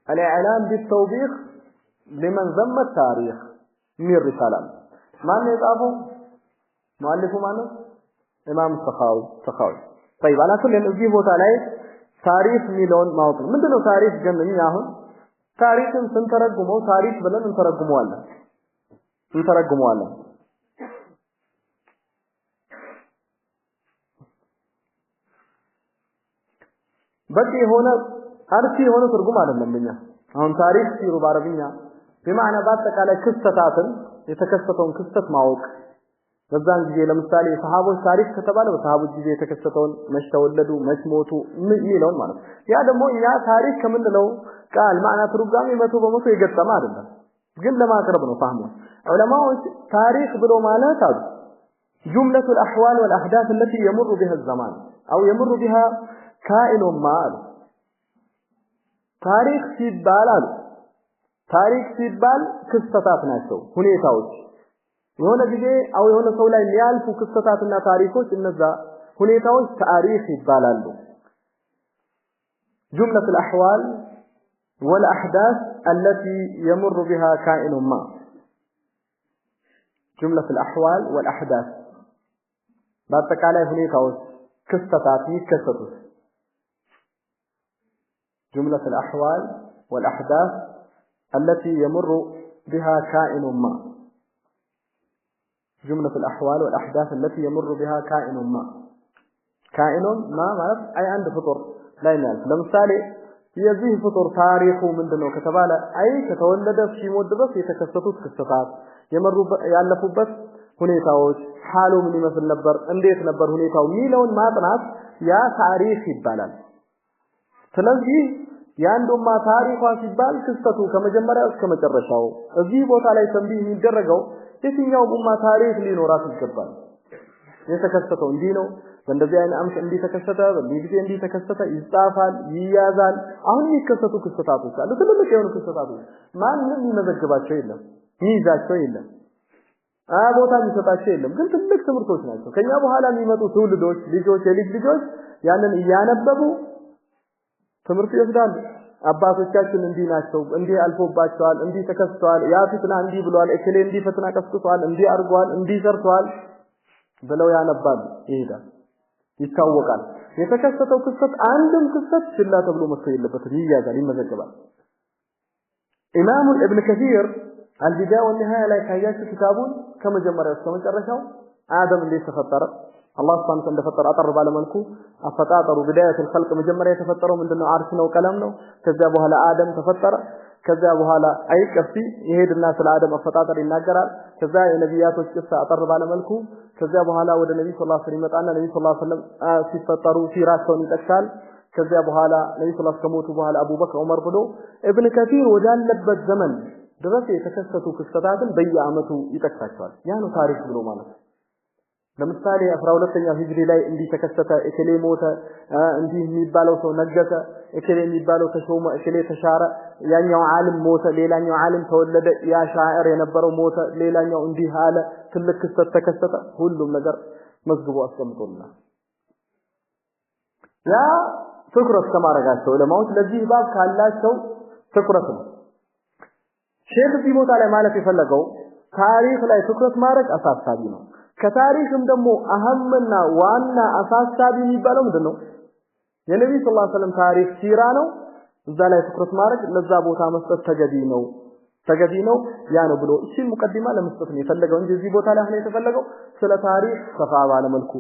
الإعلام بالتوبيخ لمن ذم التاريخ من رسالة ማን የጻፈው ሙአሊፉ ማን ነው ኢማም السخاوي طيب على كل እዚህ ቦታ ላይ ታሪክ ሚለውን ማወቅ ምንድነው ታሪክ ግን እኛ አሁን ታሪክን ስንተረጉመው ታሪክ ብለን እንተረጉመዋለን በቂ ሆነ አርሲ ሆነ ትርጉም አይደለም ለኛ አሁን ታሪክ ሲሩ በአረብኛ በማዕና በአጠቃላይ ክስተታትን የተከሰተውን ክስተት ማወቅ በዛን ጊዜ ለምሳሌ ሰሃቦች ታሪክ ከተባለ በሰሃቦች ጊዜ የተከሰተውን መች ተወለዱ መች ሞቱ ሚለውን ማለት ያ ደግሞ እኛ ታሪክ ከምንለው ቃል ማዕና ትርጓሜ 100% የገጠመ አይደለም ግን ለማቅረብ ነው فهمه ዑለማዎች ታሪክ ብሎ ማለት አሉ جملة الأحوال والأحداث التي يمر بها الزمان أو يمر بها كائن ما ታሪክ ሲባል ክስተታት ናቸው ሁኔታዎች የሆነ ጊዜ አው የሆነ ሰው ላይ ሊያልፉ ክስተታትና ታሪኮች እነዛ ሁኔታዎች ታሪክ ይባላሉ جملة الأحوال والأحداث التي يمر بها كائن ما جملة الأحوال والأحداث በአጠቃላይ ሁኔታዎች ክስተታት ይከሰቱት جملة الأحوال والأحداث التي يمر بها كائن ما جملة الأحوال والأحداث التي يمر بها كائن ما ማለት አይ አንድ ፍጡር ላይ ነው ለምሳሌ የዚህ ፍጡር ታሪኩ ምንድነው ከተባለ አይ ከተወለደ ሲሞት ድረስ የተከሰቱት ክስተታት ያለፉበት ሁኔታዎች ሐሉ ምን ይመስል ነበር እንዴት ነበር ሁኔታው ሚለውን ማጥናት ያ ታሪክ ይባላል ስለዚህ ያንዱማ ታሪኳ ሲባል ክስተቱ ከመጀመሪያው እስከ መጨረሻው እዚህ ቦታ ላይ ተንቢህ የሚደረገው የትኛው ኡማ ታሪክ ሊኖራት ይገባል የተከሰተው እንዲህ ነው በእንደዚህ አይነት አምስ እንዲህ ተከሰተ በዚህ ጊዜ እንዲህ ተከሰተ ይጻፋል ይያዛል አሁን የሚከሰቱ ክስተታቶች አሉ ትልልቅ የሆኑ ክስተታቶች ማንም ይመዘግባቸው የለም ይይዛቸው የለም ቦታ የሚሰጣቸው የለም ግን ትልቅ ትምህርቶች ናቸው ከኛ በኋላ የሚመጡ ትውልዶች ልጆች የልጅ ልጆች ያንን እያነበቡ ትምህርት ይወስዳሉ አባቶቻችን እንዲህ ናቸው እንዲህ አልፎባቸዋል እንዲህ ተከስተዋል ያ ፍትና እንዲህ ብሏል እከሌ እንዲህ ፍትና ቀስቅሷል እንዲህ አርጓል እንዲህ ሰርቷል ብለው ያነባሉ ይሄዳል ይታወቃል የተከሰተው ክስተት አንድም ክስተት ችላ ተብሎ መስሎ የለበትም ይያዛል ይመዘገባል ኢማሙ ኢብኑ ከሲር አልቢዳያ ወንሃያ ላይ ካያችሁ ኪታቡን ከመጀመሪያው እስከ መጨረሻው አደም እንዴት ተፈጠረ አላህ Subhanahu Wa Ta'ala እንደፈጠረ አጠር ባለ መልኩ አፈጣጠሩ ቢዳያቱል ኸልቅ መጀመሪያ የተፈጠረው ምንድነው አርሽ ነው ቀለም ነው ከዛ በኋላ አደም ተፈጠረ ከዛ በኋላ አይቀፍቲ ይሄድና ስለ አደም አፈጣጠር ይናገራል ከዛ የነቢያቶች ቅሳ አጠር ባለ መልኩ ከዛ በኋላ ወደ ነብዩ ሰለላሁ ዐለይሂ ወሰለም ይመጣና ነብዩ ሰለላሁ ዐለይሂ ወሰለም ሲፈጠሩ ሲራቸውን ይጠቅሳል ከዛ በኋላ ነብዩ ሰለላሁ ዐለይሂ ወሰለም ከሞቱ በኋላ አቡበክር ዑመር ብሎ ኢብኑ ከሲር ወዳለበት ዘመን ድረስ የተከሰቱ ክስተታትን በየአመቱ ይጠቅሳቸዋል ያ ነው ታሪክ ብሎ ማለት ለምሳሌ 12ኛው ሂጅሪ ላይ እንዲህ ተከሰተ እከሌ ሞተ እንዲህ የሚባለው ሰው ነገሰ እከሌ የሚባለው ተሾመ እከሌ ተሻረ ያኛው ዓለም ሞተ ሌላኛው ዓለም ተወለደ ያ ሻዕር የነበረው ሞተ ሌላኛው እንዲህ አለ ትልቅ ክስተት ተከሰተ ሁሉም ነገር መዝግቦ አስቀምጦልናል ያ ትኩረት ከማረጋቸው ለማውት ለዚህ ባብ ካላቸው ትኩረት ነው ሼክ እዚህ ቦታ ላይ ማለት የፈለገው ታሪክ ላይ ትኩረት ማድረግ አሳሳቢ ነው ከታሪክም ደግሞ አህምና ዋና አሳሳቢ የሚባለው ምንድነው የነብዩ ሰለላሁ ዐለይሂ ወሰለም ታሪክ ሲራ ነው እዛ ላይ ትኩረት ማድረግ ለዛ ቦታ መስጠት ተገቢ ነው ያ ነው ብሎ እሺ ሙቀዲማ ለመስጠት ነው የፈለገው እንጂ እዚህ ቦታ ላይ አሁን የተፈለገው ስለ ታሪክ ሰፋ ባለ መልኩ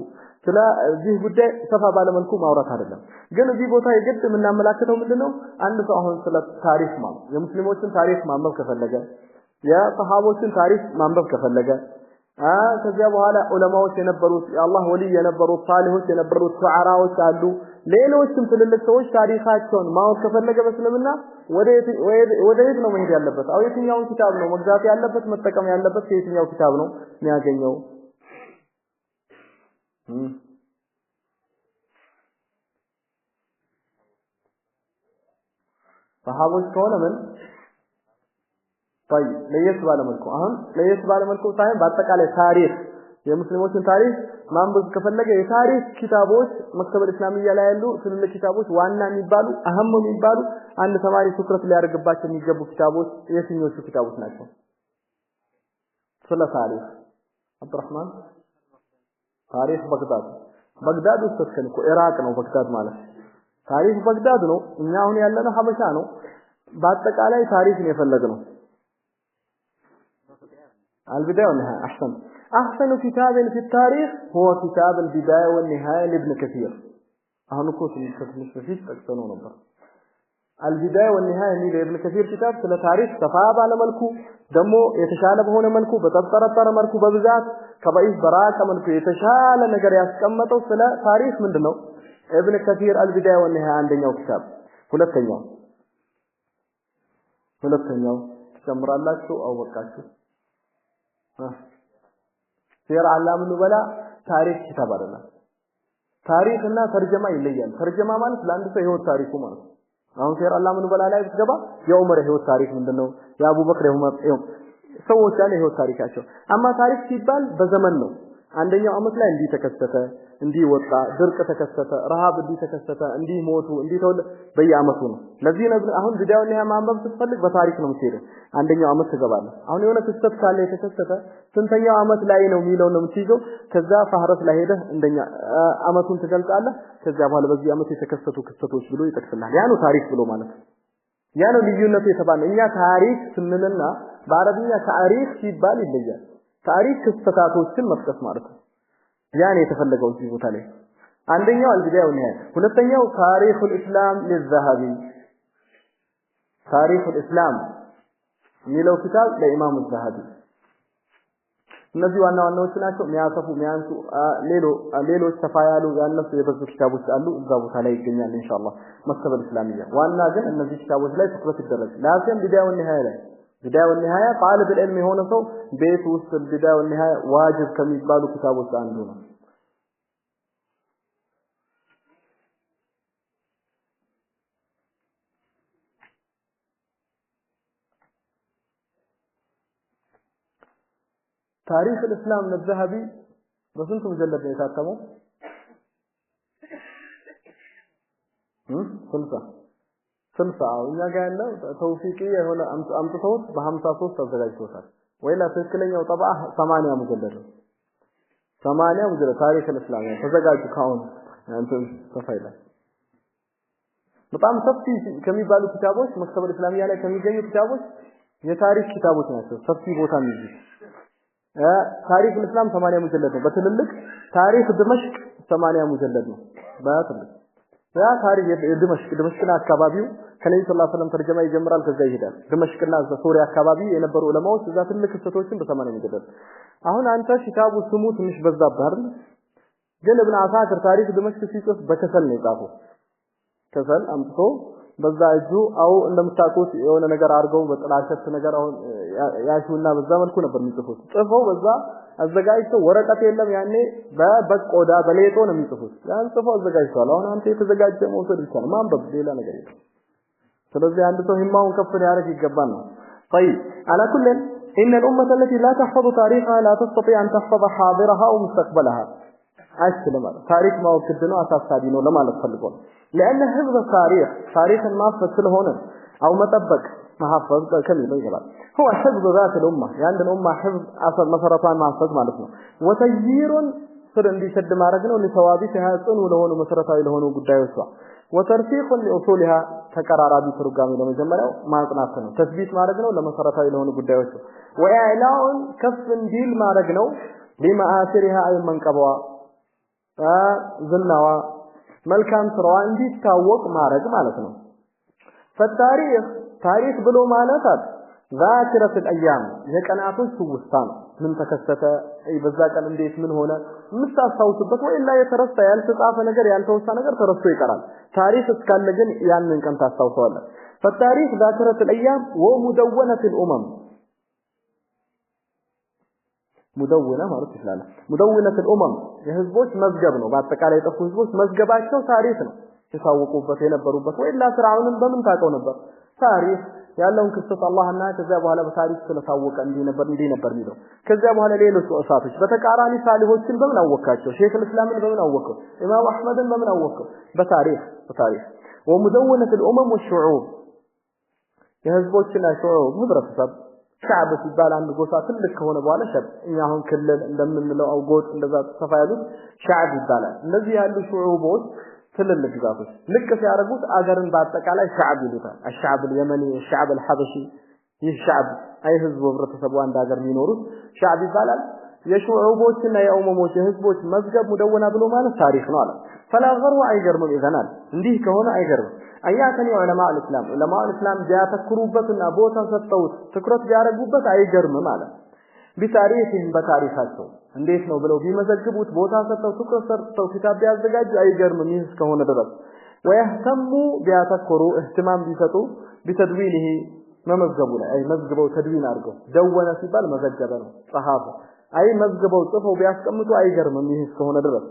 ስለ እዚህ ጉዳይ ሰፋ ባለ መልኩ ማውራት አይደለም ግን እዚህ ቦታ የግድ የምናመላክተው ምንድነው አንድ ሰው አሁን ስለ ታሪክ ማለት የሙስሊሞችን ታሪክ ማንበብ ከፈለገ የሰሃቦችን ታሪክ ማንበብ ከፈለገ ከዚያ በኋላ ዑለማዎች የነበሩት የአላህ ወሊ የነበሩት ሷሊሆች የነበሩት ሹዓራዎች አሉ ሌሎችም ትልልቅ ሰዎች ታሪካቸውን ማወቅ ከፈለገ በእስልምና ወደ የት ነው መሄድ ያለበት አው የትኛው ኪታብ ነው መግዛት ያለበት መጠቀም ያለበት የትኛው ኪታብ ነው የሚያገኘው ሰሃቦች ከሆነ ምን طيب ለየት ባለ መልኩ አሁን ለየት ባለ መልኩ ሳይሆን በአጠቃላይ ታሪክ የሙስሊሞችን ታሪክ ማንበብ ከፈለገ የታሪክ ኪታቦች መክተበል እስላሚያ ላይ ያሉ ትልልቅ ኪታቦች ዋና የሚባሉ አህም የሚባሉ አንድ ተማሪ ትኩረት ሊያደርግባቸው የሚገቡ ኪታቦች የትኞቹ ኪታቦች ናቸው ስለ ታሪክ አብዱራህማን ታሪክ በግዳድ ውስጥ ተከልኩ ኢራቅ ነው በግዳድ ማለት ታሪክ በግዳድ ነው እኛ አሁን ያለነው ሀበሻ ነው በአጠቃላይ ታሪክ ነው የፈለግነው البداية والنهاية أحسن كتاب في التاريخ هو كتاب البداية والنهاية لابن كثير أهنكوس المستفيد تكتنون نظر البداية والنهاية لابن كثير كتاب سلا تاريخ تفاعب على ملكو دمو يتشالب هنا ملكو بتطرطر ملكو ببزات كبئيس براك ملكو يتشال نقر يسكمتو سلا تاريخ من دنو ابن كثير البداية والنهاية عندنا كتاب ሁለተኛው ተጨምራላችሁ አው በቃችሁ ሲር አላም ኑበላ ታሪክ ኪታብ አይደለም ታሪክና ተርጀማ ይለያል ተርጀማ ማለት ለአንድ ሰው ህይወት ታሪኩ ማለት አሁን ሲር አላም ኑበላ ላይ ብትገባ የዑመር ህይወት ታሪክ ምንድነው የአቡበክር ሰዎች ያለ ህይወት ታሪካቸው አማ ታሪክ ሲባል በዘመን ነው አንደኛው አመት ላይ እንዲህ ተከሰተ እንዲህ ወጣ ድርቅ ተከሰተ ረሃብ እንዲህ ተከሰተ እንዲህ ሞቱ እንዲህ ተወለ በየአመቱ ነው ለዚህ ነው አሁን ቪዲዮውን ላይ ማንበብ ስትፈልግ በታሪክ ነው የምትሄደው አንደኛው አመት ትገባለህ አሁን የሆነ ክስተት ካለ የተከሰተ ስንተኛው አመት ላይ ነው የሚለው ነው የምትይዘው ከዛ ፈህረት ላይ ሄደህ እንደኛ አመቱን ትገልጻለህ ከዛ በኋላ በዚህ አመት የተከሰቱ ክስተቶች ብሎ ይጠቅስልሃል ያ ነው ታሪክ ብሎ ማለት ያ ነው ልዩነቱ የተባለው እኛ ታሪክ ስንልና በአረብኛ ታሪክ ሲባል ይለያል ታሪክ ክስተታቶችን መጥቀስ ማለት ነው ያን የተፈለገው እዚህ ቦታ ላይ አንደኛው አልቢዳያ ነው ሁለተኛው ታሪኹል እስላም ለዘሃቢ ታሪኹል እስላም ሚለው ኪታብ ለኢማሙ ዘሃቢ እነዚህ ዋና ዋናዎች ናቸው የሚያሰፉ የሚያንሱ ሌሎች ተፋያሉ ያነሱ የበዙ ኪታቦች አሉ እዛ ቦታ ላይ ይገኛል ኢንሻአላህ መክተበል እስላሚያ ዋና ግን እነዚህ ኪታቦች ላይ ትኩረት ይደረግ ላዚም ቢዳያ ወንሃያ ላይ بداية والنهاية طالب العلم هنا سو بيت وسط البداية والنهاية واجب كم يقبلوا كتابه عندنا تاريخ الإسلام الذهبي بس انتم مجلد يتاتموا سلسة እኛ ጋር ያለው ተውፊቂያ የሆነ አምጥተውት በ53 ተዘጋጅቶታል ወይላ ትክክለኛው ጠባ 80 ሙጀለድ 80 ሙጀለድ ታሪክ الاسلام ተዘጋጁ ካሁን እንትን ተፋይላ በጣም ሰፊ ከሚባሉ ኪታቦች መክተበል እስላሚያ ላይ ከሚገኙ ኪታቦች የታሪክ ኪታቦች ናቸው ሰፊ ቦታ የሚይዙ ታሪክ እስላም 80 ሙጀለድ ነው በትልልቅ ታሪክ ድመሽቅ 80 ሙጀለድ ነው በትልልቅ ያ ታሪክ ድመሽቅና አካባቢው ከነብዩ ሰለላሁ ዐለይሂ ወሰለም ተርጀማ ይጀምራል ከዛ ይሄዳል ድመሽቅና ሶሪያ አካባቢ የነበሩ ዑለማዎች እዛ ትልልቅ ክስተቶችን በ80 ሙጀለድ አሁን አንተ ኪታቡ ስሙ ትንሽ በዛብህ አይደል ግን ኢብኑ አሳክር ታሪክ ድመሽቅ ሲጽፍ በከሰል ነው የጻፈው ከሰል አምጥቶ በዛ እጁ አው እንደምታውቁት የሆነ ነገር አድርገው በጥላሸት ነገር አሁን ያሹና በዛ መልኩ ነበር የሚጽፉት ጽፈው በዛ አዘጋጅተው ወረቀት የለም ያኔ በቆዳ በሌጦ ነው የሚጽፉት ያን ጽፈው አዘጋጅተዋል አሁን አንተ የተዘጋጀ መውሰድ ይችላል ማንበብ ሌላ ነገር የለም ስለዚህ አንድ ሰው ሂማውን ከፍ ያደርግ ይገባል ነው طيب على كل ان الامه التي لا تحفظ تاريخها لا تستطيع ان تحفظ حاضرها ومستقبلها አስለማ ታሪክ ማወቅ ነው አሳሳቢ ነው ለማለት ፈልጎ لان حفظ تاريخ ما ስለሆነ او መጠበቅ محفظ ከሚለው ይገባል هو حفظ ذات الامه يعني الامه حفظ اصل መሰረቷን ማፈዝ ማለት ነው وتغيير ስር እንዲሰድ ማድረግ ነው ለተዋቢ ተያጽኑ ለሆኑ መሰረታዊ ለሆኑ ጉዳዮች وترسيخ لاصولها ተቀራራቢ ትርጓሜ ለመጀመሪያው ማጽናት ነው ተስቢት ማድረግ ነው ለመሰረታዊ ለሆኑ ጉዳዮች وإعلاء كف እንዲል ማድረግ ነው لمآثرها اي منقبوا ዝናዋ መልካም ስራዋ እንዲታወቅ ማድረግ ማለት ነው ታሪክ ብሎ ማለት ذاكرة الايام የቀናቶች ትውስታ ነው ምን ተከሰተ በዛ ቀን እንዴት ምን ሆነ ምታሳውሱበት ወይ ላ የተረሳ ያልተጻፈ ነገር ያልተወሳ ነገር ተረስቶ ይቀራል ታሪክ እስካለ ግን ያንን ቀን ታስታውሰዋለህ فالتاريخ ذاكرة الايام ومدونة الامم مدونة ማለት ይችላል مدونة الامم የህዝቦች መዝገብ ነው በአጠቃላይ የጠፉ ህዝቦች መዝገባቸው ታሪክ ነው ሲታወቁበት የነበሩበት ወይ ላ ፍራውንን በምን ታውቀው ነበር ታሪክ ያለውን ክስተት አላህና ከዛ በኋላ በታሪክ ስለታወቀ እንዲህ ነበር የሚለው ከዛ በኋላ ሌሎች ወሳቶች በተቃራኒ ሳሊሆችን በምን አወቃቸው ሼክ እስላምን በምን አወቀው ኢማም አህመድን በምን አወቀው በታሪክ ومدونة الامم والشعوب የህዝቦችና ሹዑብ ህብረተሰብ ሻዕብ ሲባል አንድ ጎሳ ትልቅ ከሆነ በኋላ ሸብ እኛ አሁን ክልል እንደምንለው አውጎት እንደዛ ተፋያሉት ሻዕብ ይባላል እነዚህ ያሉ ሹዑቦች ትልልቅ ግዛቶች ልክ ሲያረጉት አገርን በአጠቃላይ ሻዕብ ይሉታል الشعب اليمني الشعب الحبشي ይህ ሻዕብ አይ ህዝብ ህብረተሰቡ አንድ ሀገር የሚኖሩት ሻዕብ ይባላል የሹዑቦችና የኡመሞች የህዝቦች መዝገብ ሙደወና ብሎ ማለት ታሪክ ነው አለ فلا غرو አይገርም ይዘናል እንዲህ ከሆነ አይገርም አያተኒ ዑለማء الاسلام ቢያተክሩበትና ቦታ ሰጥተውት ትኩረት ቢያረጉበት አይገርም ማለት ቢታሪክን በታሪካቸው እንዴት ነው ብለው ቢመዘግቡት ቦታ ሰጥተው ትኩረት ሰጥተው ኪታብ ቢያዘጋጁ አይገርምም ይህ እስከሆነ ድረስ ويهتموا ቢያተክሩ اهتمام ቢሰጡ بتدوينه መመዝገቡ ላይ አይ መዝግበው ተድዊን አድርገው ደወነ ሲባል መዘገበ ነው ጸሐፈ አይ መዝግበው ጽፈው ቢያስቀምጡ አይገርምም ይህ እስከሆነ ድረስ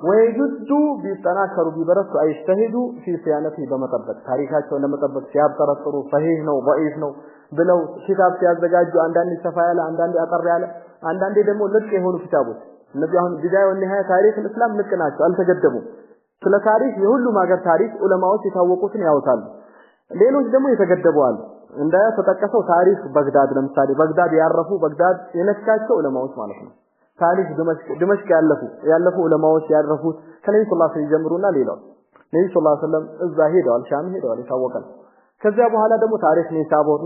ወይጁዱ ቢጠናከሩ ቢበረቱ አይስተሂዱ في صيانته በመጠበቅ ታሪካቸውን ለመጠበቅ ሲያብጠረጥሩ صحيح ነው ضعيف ነው ብለው ኪታብ ሲያዘጋጁ አንዳንድ ሰፋ ያለ አንዳንድ አጠር ያለ አንዳንዴ ደግሞ ልቅ የሆኑ ኪታቦች እነዚህ አሁን ቢዳዩ ንሃያ ታሪክ እስላም ልቅ ናቸው አልተገደቡም ስለ ታሪክ የሁሉም ሀገር ታሪክ ዑለማዎች የታወቁትን ያወጣሉ ሌሎች ደግሞ የተገደቡ አሉ እንደ ተጠቀሰው ታሪክ በግዳድ ለምሳሌ በግዳድ ያረፉ በግዳድ የነካቸው ዑለማዎች ማለት ነው ታሪክ ድመሽቅ ያለፉ ዑለማዎች ያረፉት ከነብዩ ሰለላሁ ዐለይሂ ወሰለም ጀምሩና ሌላው ነብዩ ሰለላሁ ዐለይሂ ወሰለም እዛ ሄደዋል ሻም ሄደዋል ይታወቃል ከዛ በኋላ ደግሞ ታሪክ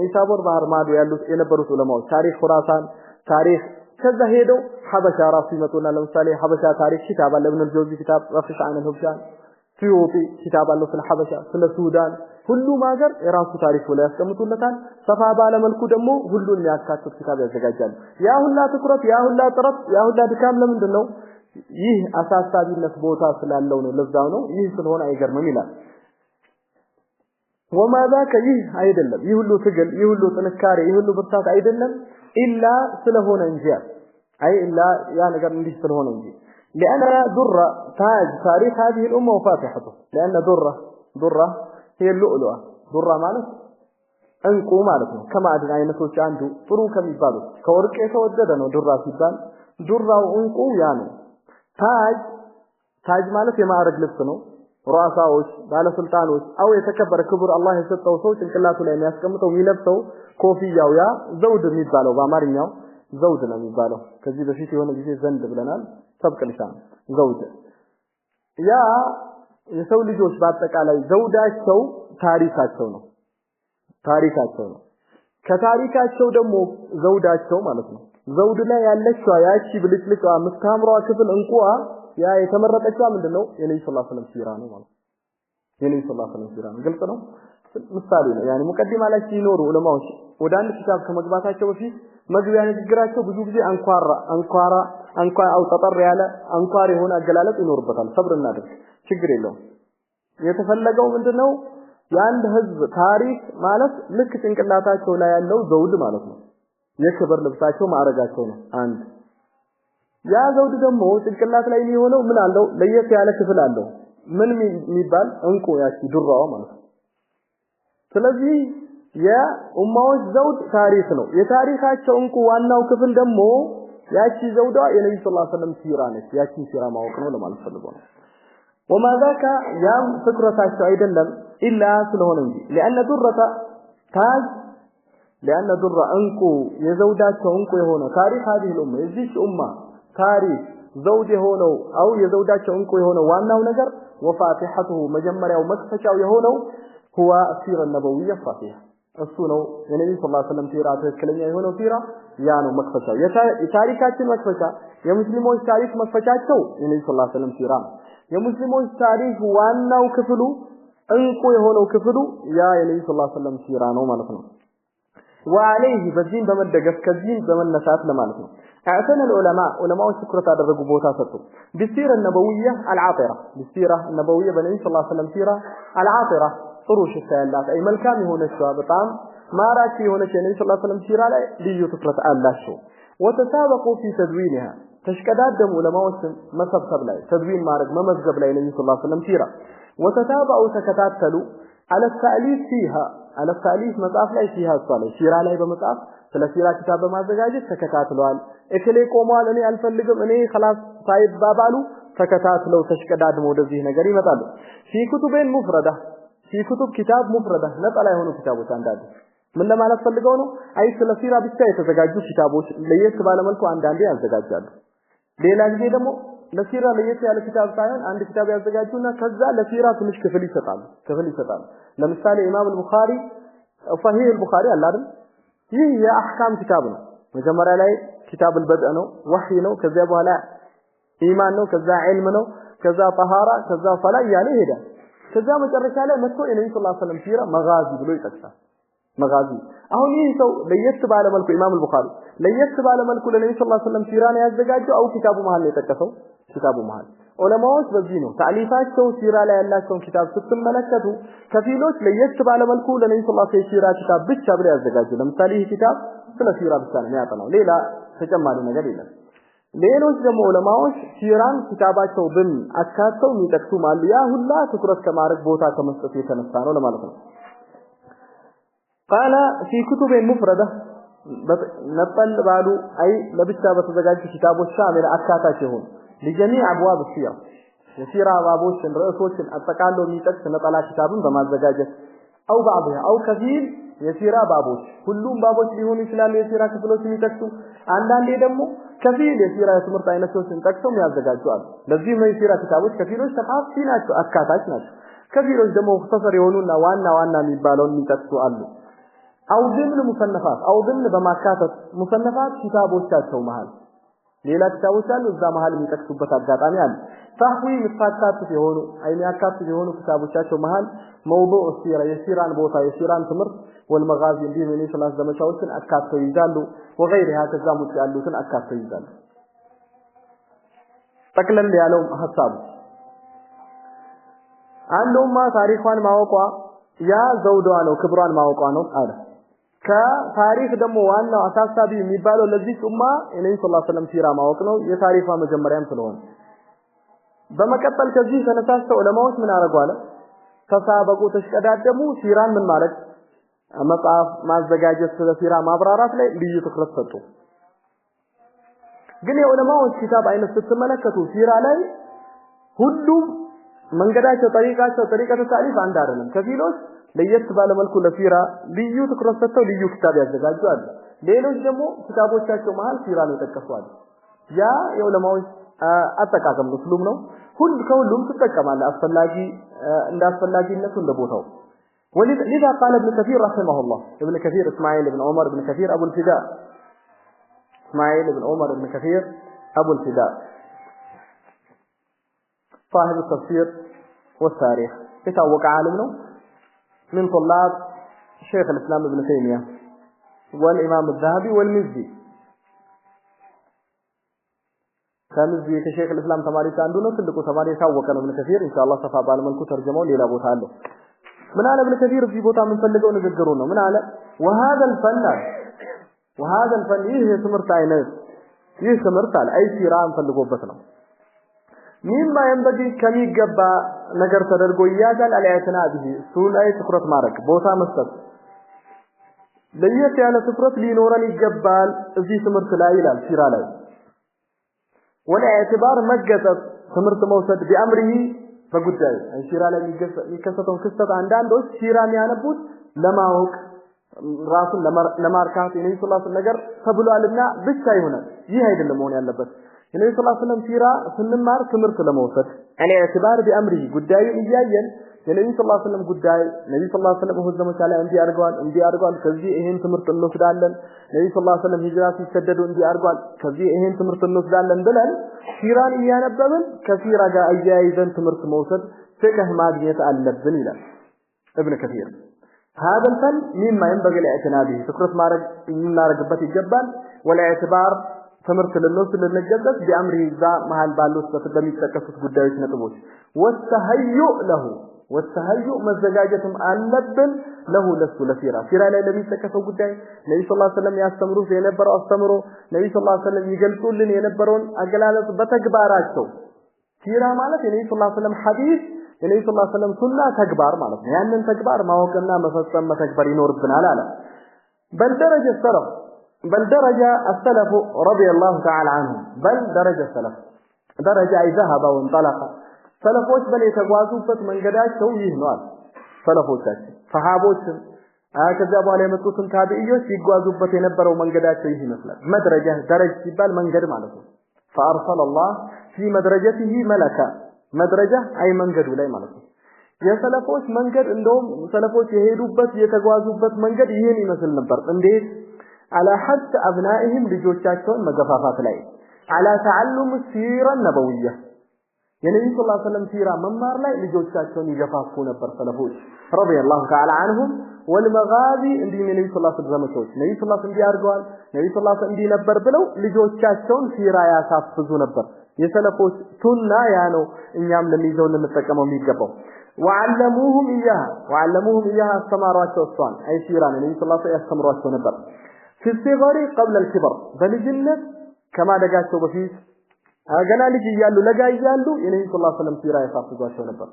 ኒሳቦር ባህር ማዶ ያሉት የነበሩት ዑለማዎች ታሪክ ኹራሳን ታሪክ ከዛ ሄደው ሐበሻ ራሱ ይመጡና ለምሳሌ ሐበሻ ታሪክ ኪታብ አለ ኢብኑ ጆዚ ኪታብ ረፍሽ አን الهبشان ሲዩጢ ኪታብ አለ ስለ ሐበሻ ስለ ሱዳን ሁሉም ሀገር የራሱ ታሪክ ወላ ያስቀምጡለታል ሰፋ ባለ መልኩ ደግሞ ሁሉን ያካትት ኪታብ ያዘጋጃሉ ያ ሁላ ትኩረት ያ ሁላ ጥረት ያ ሁላ ድካም ለምንድነው ይህ አሳሳቢነት ቦታ ስላለው ነው ለዛው ነው ይህ ስለሆነ አይገርምም ይላል وما ذاك ይህ አይደለም ይህ ሁሉ ትግል ይህ ሁሉ ጥንካሬ ይህ ሁሉ ብርታት አይደለም ኢላ ስለሆነ እንጂ አይ ኢላ ያ ነገር እንዲህ ስለሆነ እንጂ لأن درة تاج تاريخ هذه الأمة وفاتحته لأن درة هي اللؤلؤة درة ማለት እንቁ ማለት ነው ከማዕድን አይነቶች አንዱ ጥሩ ከሚባሉት ከወርቅ የተወደደ ነው ዱራ ሲባል ዱራው እንቁ ያ ነው ታጅ ማለት የማዕረግ ልብስ ነው ራሳዎች ባለስልጣኖች አው የተከበረ ክቡር አላህ የሰጠው ሰው ጭንቅላቱ ላይ የሚያስቀምጠው የሚለብሰው ኮፍያው ያ ዘውድ የሚባለው በአማርኛው ዘውድ ነው የሚባለው ከዚህ በፊት የሆነ ጊዜ ዘንድ ብለናል ሰብቅልሻን ዘውድ ያ የሰው ልጆች በአጠቃላይ ዘውዳቸው ታሪካቸው ነው ከታሪካቸው ደግሞ ዘውዳቸው ማለት ነው ዘውድ ላይ ያለችው ያቺ ብልጭልጭ የምታምረው ክፍል እንቁዋ ያ የተመረጠችው ምንድነው የነብዩ ሰለላሁ ዐለይሂ ወሰለም ሲራ ነው ማለት የነብዩ ሰለላሁ ዐለይሂ ወሰለም ሲራ ነው ግልጽ ነው ምሳሌ ነው يعني ሙቀዲማ ላይ ሲኖሩ ዑለማዎች ወደ አንድ ኪታብ ከመግባታቸው በፊት መግቢያ ንግግራቸው ብዙ ጊዜ አንኳር አው ተጠር ያለ አንኳር የሆነ አገላለጽ ይኖርበታል ሰብር እናድርግ ችግር የለውም የተፈለገው ምንድነው የአንድ ህዝብ ታሪክ ማለት ልክ ጭንቅላታቸው ላይ ያለው ዘውድ ማለት ነው የክብር ልብሳቸው ማዕረጋቸው ነው አንድ ያ ዘውድ ደግሞ ጭንቅላት ላይ የሚሆነው ምን አለው ለየት ያለ ክፍል አለው ምን የሚባል እንቁ ያቺ ዱራዋ ማለት ነው ስለዚህ የኡማዎች ዘውድ ታሪክ ነው የታሪካቸው እንቁ ዋናው ክፍል ደግሞ ያቺ ዘውዳ የነብዩ ሰለላሁ ዐለይሂ ወሰለም ሲራ ነች ያቺ ሲራ ማወቅ ነው ለማለት ፈልገው ነው وما ذاك يام فكرتاቸው አይደለም ኢላ ስለሆነ እንጂ لان درة تاج لان درة እንቁ የዘውዳቸው እንቁ የሆነ ታሪክ هذه الامه እዚህ ኡማ ታሪክ ዘውድ የሆነው አው የዘውዳቸው እንቁ የሆነው ዋናው ነገር ወፋቲሐቱ መጀመሪያው መክፈቻው የሆነው هو السيرة النبوية الصحيحة እሱ ነው የነብዩ ሰለላሁ ዐለይሂ ወሰለም ሲራ ትክክለኛ የሆነው ሲራ ያ ነው መክፈቻው የታሪካችን መክፈቻ የሙስሊሞች ታሪክ መክፈቻቸው የነብዩ ሰለላሁ ዐለይሂ ወሰለም ሲራ የሙስሊሞች ታሪክ ዋናው ክፍሉ እንቁ የሆነው ክፍሉ ያ የነብዩ ሰለላሁ ዐለይሂ ወሰለም ሲራ ነው ማለት ነው وعليه በዚህም በመደገፍ ከዚህም በመነሳት ለማለት ነው اعتنى العلماء علماء ትኩረት አደረጉ ቦታ ሰጡ بالسيرة النبوية العاطرة بالسيرة النبوية በነብዩ ሰለላሁ ዐለይሂ ወሰለም ሲራ العاطرة ጥሩ ሽታ ያላት አይ መልካም የሆነችው በጣም ማራኪ የሆነች የነብዩ ሰለላሁ ዐለይሂ ወሰለም ሲራ ላይ ልዩ ትኩረት አላቸው وتسابقوا في تدوينها ተሽቀዳደሙ ዑለማዎችን መሰብሰብ ላይ ተድዊን ማድረግ መመዝገብ ላይ ነብዩ ሰለላሁ ዐለይሂ ወሰለም ሲራ وتتابعوا ተከታተሉ على التأليف فيها على التأليف መጽሐፍ ላይ فيها ሷለ ሲራ ላይ በመጽሐፍ ስለ ሲራ ኪታብ በማዘጋጀት ተከታትለዋል እከሌ ቆሟል እኔ አልፈልግም እኔ خلاص ሳይባባሉ ተከታትለው ተሽቀዳድመው ወደዚህ ነገር ይመጣሉ في كتب مفردة في كتب كتاب مفردة ነጠላ የሆኑ ኪታቦች አንዳንድ ምን ለማለት ፈልገው ነው አይ ስለ ሲራ ብቻ የተዘጋጁ ኪታቦች ለየት ባለ መልኩ አንዳንዴ ያዘጋጃሉ ሌላ ጊዜ ደግሞ ለሲራ ለየት ያለ ኪታብ ሳይሆን አንድ ኪታብ ያዘጋጁና ከዛ ለሲራ ትንሽ ክፍል ይሰጣሉ ለምሳሌ ኢማም አልቡኻሪ صحيح البخاري አለ አይደል ይህ የአህካም ኪታብ ነው መጀመሪያ ላይ ኪታብ البدء ነው ወህይ ነው ከዛ በኋላ ኢማን ነው ከዛ ዒልም ነው ከዛ طهارة ከዛ ፈላ ያለ ይሄዳል ከዛ መጨረሻ ላይ መጥቶ የነብዩ ሰለላሁ ዐለይሂ ወሰለም ሲራ መጋዚ ብሎ ይጠቅሳል መጋዚ አሁን ይህ ሰው ለየት ባለ መልኩ ኢማም አልቡኻሪ ለየት ባለ መልኩ ለነብዩ ሰለላሁ ዐለይሂ ወሰለም ሲራን ያዘጋጀው አው ኪታቡ መሃል የጠቀሰው ኪታቡ መሃል ዑለማዎች በዚህ ነው ታሊፋቸው ሲራ ላይ ያላቸውን ኪታብ ስትመለከቱ ከፊሎች ለየት ባለ መልኩ ለነብዩ ሰለላሁ ዐለይሂ ወሰለም ሲራ ኪታብ ብቻ ብለው ያዘጋጁ ለምሳሌ ይህ ኪታብ ስለ ሲራ ብቻ ነው የሚያጠናው ሌላ ተጨማሪ ነገር የለም ሌሎች ደግሞ ዑለማዎች ሲራን ኪታባቸው ብን አካተው የሚጠቅሱ ማለት ያ ሁላ ትኩረት ከማድረግ ቦታ ከመስጠት የተነሳ ነው ለማለት ነው قال في كتب مفردة نطل بالو أي لبسا بتزجاج كتابه شامل أكاتات يهون لجميع أبواب السيرة يسيرة أبواب رأسوش التقالوا ميتك نطلع كتابهم بما زجاجة أو بعضها أو كثير يسيرة بابوش كلهم بابوش ليهون إسلام يسيرة كفلوش ميتكسو عندان ليدمو كثير يسيرة يسمر تاينسوش انتكسهم يازجاجوا لذي ما يسيرة كتابوش كثيروش تقاف فيناش أكاتات ناش كثيروش دمو اختصر يهونون وانا ميبالون ميتكسو ألو أو ضمن مصنفات أو ضمن بمكاتب مصنفات كتابوቻቸው መሃል ሌላ كتابوች አሉ እዛ መሃል የሚጠቅሱበት አጋጣሚ አለ ታህዊ ምሳካት ሲሆኑ አይሚያካት ሲሆኑ كتابوቻቸው መሃል موضوع السيرة የሲራን ቦታ የሲራን ትምህርት والمغازي እንዲህ ምን ይስላስ ዘመቻዎችን አካተው ይዛሉ وغيرها ከዛም ውጭ ያሉትን አካተው ይዛሉ ጠቅለል ያለው ሐሳብ አንዱማ ታሪኳን ማወቋ ያ ዘውዷ ነው ክብሯን ማወቋ ነው አለ ከታሪክ ደግሞ ዋናው አሳሳቢ የሚባለው ለዚህ ኡማ የነብዩ ሰለላሁ ዐለይሂ ወሰለም ሲራ ማወቅ ነው የታሪኳ መጀመሪያም ስለሆነ በመቀጠል ከዚህ ተነሳስተው ዑለማዎች ምን አረጋለ ተሳበቁ ተሽቀዳደሙ ሲራን ምን ማለት መጽሐፍ ማዘጋጀት ስለ ሲራ ማብራራት ላይ ልዩ ትኩረት ሰጡ ግን የዑለማዎች ኪታብ አይነት ስትመለከቱ ሲራ ላይ ሁሉም መንገዳቸው ጠሪቃቸው ታሪፍ አንድ አይደለም ከፊሎች ለየት ባለ መልኩ ለሲራ ልዩ ትኩረት ሰጥተው ልዩ ኪታብ ያዘጋጁ አሉ ሌሎች ደግሞ ኪታቦቻቸው መሃል ሲራን ይጠቀሳሉ ያ የዑለማዎች አጠቃቀም ሁሉም ነው ከሁሉም ተጠቀማለ አስፈላጊነቱ እንደቦታው ولذا قال ابن كثير رحمه الله ابن كثير إسماعيل بن عمر بن كثير أبو الفداء إسماعيل بن عمر بن كثير أبو الفداء صاحب التفسير والتاريخ يتوقع عالمنا من طلاب شيخ الإسلام ابن تيمية والإمام الذهبي والمزي كان مزي كشيخ الإسلام تماري ساندونه تلقوا تماري يتوقع ابن كثير إن شاء الله صفا بالملكو ترجمه ليلة بوتالو من على ابن كثير في بوتا من فلقوا نذكرونه من على وهذا الفن إيه سمرت عينه إيه سمرت على أي سيران فلقوا بسنا مما ينبغي كم يجبا نجر تدرجو يجعل على اعتناء به سول أي سفرة مارك بوتا مستد ليت على سفرة لينورا يجبال في سمرت لا إلى سيرا لا والاعتبار مجد سمرت موسد بأمره فقد جاي أي سيرا لا يكسرون كسرت عندان دوس سيرا ميانبوت لما هو راسل لما ركعت النبي صلى الله عليه وسلم نجر فبلوا علمنا بالشيء هنا يهيد اللمون يلبس النبي صلى الله عليه وسلم سيرا سنمار تمرت لموسد على اعتبار بأمره قد جاي إيجايا النبي صلى الله عليه وسلم قد جاي النبي صلى الله عليه وسلم هو الزمن على أندي أرجوان كذي إهين تمرت النص دالن النبي صلى الله عليه وسلم هجرات يسددوا أندي أرجوان كذي إهين تمرت النص دالن بلن سيران إيانا بمن كثيرا جاء إيجايا تمرت موسد فكه ما يتألف بنيلا ابن كثير هذا الفن مما ينبغي الاعتناء به فكرة ما رغبت الجبال والاعتبار تمرت للنص للنجدد بأمره ذا محل بالوس بتدمي تكسس قدايش نتبوش والتهيؤ مزجاجتهم ألبن له لسه لسيرا سيرا لا النبي تكسس قداي النبي صلى الله عليه وسلم يستمروا في ينبروا استمروا النبي صلى الله عليه وسلم يقلطوا لن ينبرون أقلالة بتكباراتهم سيرا مالك النبي صلى الله عليه وسلم حديث النبي صلى الله عليه وسلم سنة تكبار مالك يعني تكبار ما هو كنا مفصل ما تكبر ينور بنا لا بل درجة السلف رضي الله تعالى عنهم بل درجة السلف درجة أي ذهب وانطلق سلفوش بل يتقوازوا فت من قداش توجيه نوال سلفوش صحابوش هكذا أبو عليه مطلوسن تابعيوش يقوازوا فت ينبروا من قداش توجيه مثلا مدرجة درجة بال من قد مالك فأرسل الله في مدرجته ملكا مدرجة أي من قد ولا مالك يا سلفوش من قد عندهم سلفوش يهيدوا بس يتقوازوا فت من قد يهني مثل نبر انديت على حد أبنائهم لجوجاتهم مجفافات لاي على تعلم السيرة النبوية النبي صلى الله عليه وسلم سيرة ممار لاي لجوجاتهم يجفافون برسلفوش رضي الله تعالى عنهم والمغازي عند النبي صلى الله عليه وسلم النبي صلى الله عليه وسلم يارجوال النبي صلى الله عليه وسلم نبر بلو لجوجاتهم سيرة ياسافزو نبر يسلفوش سنة يانو إنيام لميزون لنتكمو ميقبو وعلموهم إياها استمارات الصان أي سيران النبي صلى الله عليه وسلم استمرات نبر في الصغر قبل الكبر بلجنة كما دقاتوا بفيس أغنى لجي يالو لقا يالو النبي صلى الله عليه وسلم سيرا يصافزوا نبر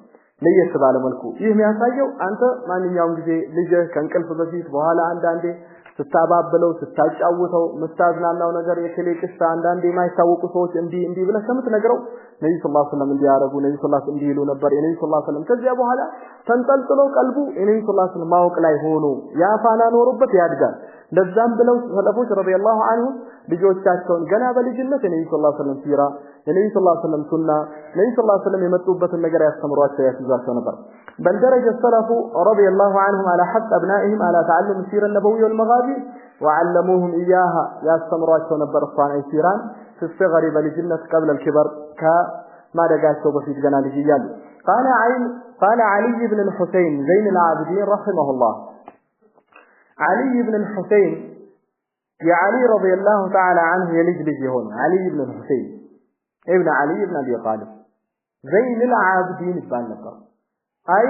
ليس بالي ملكو يهم ياسايو أنت ما نيوم جي لجه كنكلف بفيس بحالا عندي ستابابلو ستاجعوتو مستازناناو ነገር የከሌክስታ አንዳንዴ ማይታወቁ ሰዎች እንዲ ብለህ ከምትነግረው ነብዩ ሰለላሁ ዐለይሂ ወሰለም እንዲያረጉ ነብዩ ሰለላሁ ዐለይሂ ወሰለም እንዲሉ ነበር የነብዩ ሰለላሁ ዐለይሂ ወሰለም ከዚያ በኋላ ተንጠልጥሎ ቀልቡ የነብዩ ሰለላሁ ዐለይሂ ወሰለም ማወቅ ላይ ሆኖ ያፋና ኖርበት ያድጋል ለዛም ብለው ሰለፎች ረዲየላሁ ዐንሁ ልጆቻቸውን ገና በልጅነት የነብዩ ሰለላሁ ዐለይሂ ወሰለም ሲራ የነብዩ ሰለላሁ ዐለይሂ ወሰለም ሱና ነብዩ ሰለላሁ ዐለይሂ ወሰለም የመጡበትን ነገር ያስተምሯቸው ያስይዟቸው ነበር بل درج السلف رضي الله عنهم على حق أبنائهم على تعلم السيرة النبوية والمغازي وعلموهم إياها يستمروا نبر الصانع سيران في الصغر بلجنة قبل الكبر كما دقاتوا بفيد جنال جيال قال علي بن الحسين زين العابدين رحمه الله علي بن الحسين يا علي رضي الله تعالى عنه يلجلج هون علي بن الحسين ابن علي بن أبي طالب زين العابدين بالنقر أي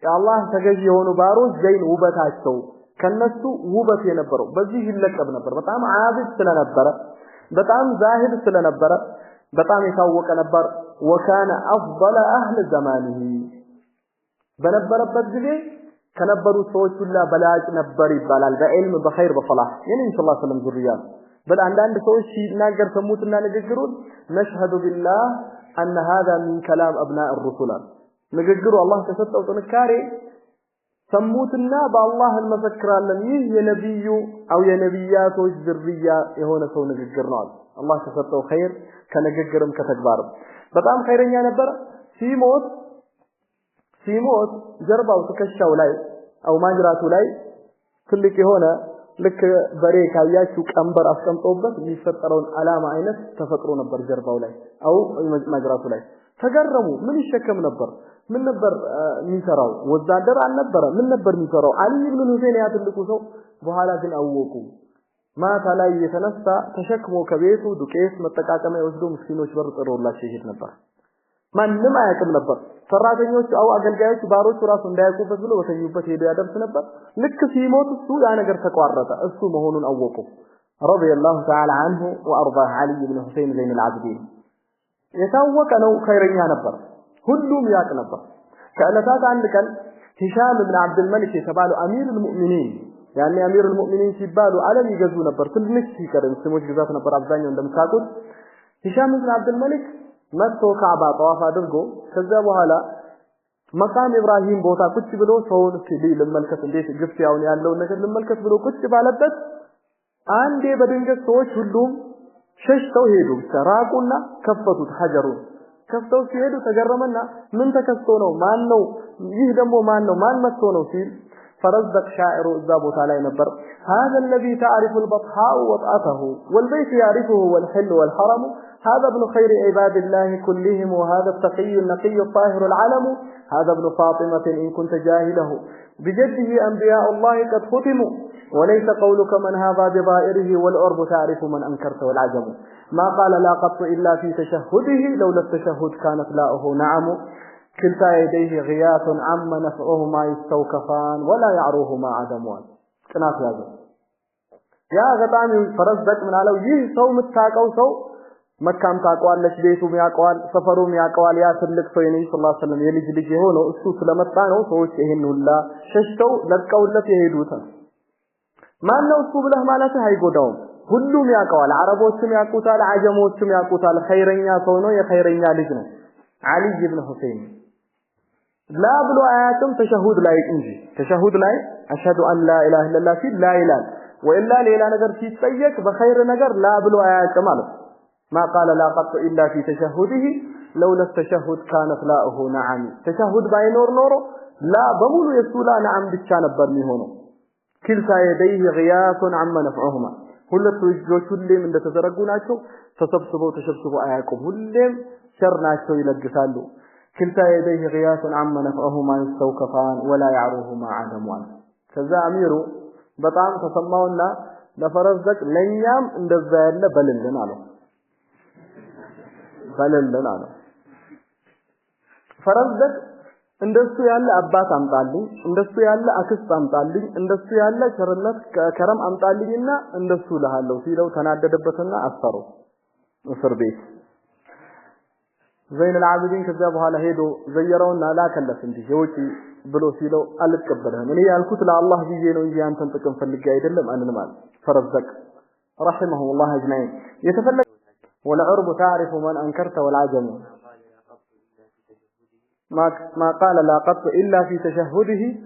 يا الله تجزي هون باروس زين وبتاعته ከነሱ ውበት የነበረው በዚህ ይለቀብ ነበር በጣም ዓቢድ ስለነበረ በጣም ዛሂድ ስለነበረ በጣም የታወቀ ነበር وكان افضل اهل زمانه በነበረበት ጊዜ ከነበሩ ሰዎች ሁሉ በላጭ ነበር ይባላል በዕልም በخير በصلاح የነብዩ ሰለላሁ ዐለይሂ ወሰለም ዙሪያ በአንዳንድ ሰዎች ሲናገር ሰሙትና ንግግሩን نشهد بالله ان هذا من كلام ابناء الرسل ንግግሩ አላህ ተሰጠው ጥንካሬ ሰሙትና በአላህ እንመሰክራለን ይህ የነብዩ አው የነብያቶች ዝርያ የሆነ ሰው ንግግር ነው አላህ ተሰጠው ኸይር ከንግግርም ከተግባርም በጣም ኸይረኛ ነበር ሲሞት ጀርባው ተከሻው ላይ አው ማጅራቱ ላይ ትልቅ የሆነ ልክ በሬ ካያችሁ ቀንበር አስቀምጦበት የሚፈጠረውን አላማ አይነት ተፈጥሮ ነበር ጀርባው ላይ አው ማጅራቱ ላይ ተገረሙ ምን ይሸከም ነበር ምን ነበር የሚሰራው ወዛደር አልነበረ ምን ነበር የሚሰራው አሊ ኢብኑ ሁሰይን ያ ትልቁ ሰው በኋላ ግን አወቁ ማታ ላይ የተነሳ ተሸክሞ ከቤቱ ዱቄት መጠቃቀሚያ ወስዶ ምስኪኖች በር ጥሮላቸው ይሄድ ነበር ማንንም አያውቅም ነበር ሰራተኞች አው አገልጋዮች ባሮቹ ራሱ እንዳያውቁበት ብሎ ወተኙበት ሄዶ ያደርስ ነበር ልክ ሲሞት እሱ ያ ነገር ተቋረጠ እሱ መሆኑን አወቁ ረዲየላሁ ተዓላ عنه وارضاه علي بن حسين زين العابدين የታወቀ ነው ኸይረኛ ነበር ሁሉም ያውቅ ነበር ከዕለታት አንድ ቀን ሂሻም ኢብኑ አብዱል መሊክ የተባሉ አሚሩል ሙእሚኒን ያኔ አሚሩል ሙእሚኒን ሲባሉ ዓለም ይገዙ ነበር ትንሽ ሲቀርም ስሞች ግዛት ነበር አብዛኛው እንደምታውቁት ሂሻም ኢብኑ አብዱል መሊክ መጥቶ ካዕባ ጠዋፍ አድርጎ ከዛ በኋላ መቃም ኢብራሂም ቦታ ቁጭ ብሎ ሰውን ሲል ለመልከት እንዴት ግፍት ያውን ያለው ነገር ለመልከት ብሎ ቁጭ ባለበት አንዴ በድንገት ሰዎች ሁሉም ሸሽተው ሄዱ ሰራቁና ከፈቱት ሐጀሩን ከፍተው ሲሄዱ ተገረመና ምን ተከስቶ ነው ማን ነው ይህ ደግሞ ማን ነው ማን መጥቶ ነው ሲል فرزق شاعر اذا بوتا ላይ ነበር هذا الذي تعرف البطحاء وطأته والبيت يعرفه والحل والحرم هذا ابن خير عباد الله كلهم وهذا التقي النقي الطاهر العلم هذا ابن فاطمة إن كنت جاهله بجده أنبياء الله قد ختموا وليس قولك من هذا بضائره والعرب تعرف من أنكرت والعجم ما قال لا قط إلا في تشهده لولا التشهد كانت لاؤه نعم كلتا يديه غياث عم نفعهما يستوكفان ولا يعروهما عدموان قنات هذا يا غطامي فرزدق من علو ይህ ሰው መታቀው ሰው መካም ታቋለች ቤቱም ያቋል ሰፈሩም ያቋል ያ ትልቅ ሰው የነብዩ ሰለላሁ ዐለይሂ ወሰለም የልጅ ልጅ ሆኖ እሱ ስለመጣ ነው ሰዎች ይሄን ሁላ ሸሽተው ለቀውለት የሄዱት ማን ነው እሱ ብለህ ማለት አይጎዳውም ሁሉም ያቋል አረቦችም ያቁታል አጀሞችም ያቁታል ኸይረኛ ሰው ነው የኸይረኛ ልጅ ነው አሊ ኢብኑ ሁሰይን لا ብሎ አያትም ተሸሁድ ላይ እንጂ ተሸሁድ ላይ አሽሀዱ አን ላ ኢላሃ ኢላላህ ሲል ላ ኢላህ ወኢላ ሌላ ነገር ሲጠየቅ በኸይር ነገር ላ ብሎ አያትም ማለት ما قال لا قط الا في تشهده لولا التشهد كانت لاؤه نعم تشهد باይኖር ኖሮ ላ በሙሉ የሱላ ነዓም ብቻ ነበር የሚሆነው كلتا يديه غياث عما نفعهما ሁለቱ እጆች ሁሌም እንደተዘረጉ ናቸው ተሰብስበው አያቁም ሁሌም ሸር ናቸው ይለግሳሉ كلتا يديه غياث عما نفعهما يستوكفان ولا يعروهما عدموان ከዛ አሚሩ በጣም ተሰማውና ለፈረዘቅ ለኛም እንደዛ ያለ በልልን አለው ፈረዘቅ እንደሱ ያለ አባት አምጣልኝ እንደሱ ያለ አክስት አምጣልኝ እንደሱ ያለ ቸርነት ከረም አምጣልኝና እንደሱ ለሃለው ሲለው ተናደደበትና አሰሩ እስር ቤት زين العابدين ከዛ በኋላ ሄዶ ዘየረውና ላከለት እንዴ የውጪ ብሎ ሲለው አልቀበልህም እኔ ያልኩት ለአላህ ቢዬ ነው እንጂ አንተን ጥቅም ፈልጌ አይደለም አንልማል فرزق رحمه الله اجمعين يتفلق والعرب تعرف من انكرت والعجم ما قال لا قط الا في تشهده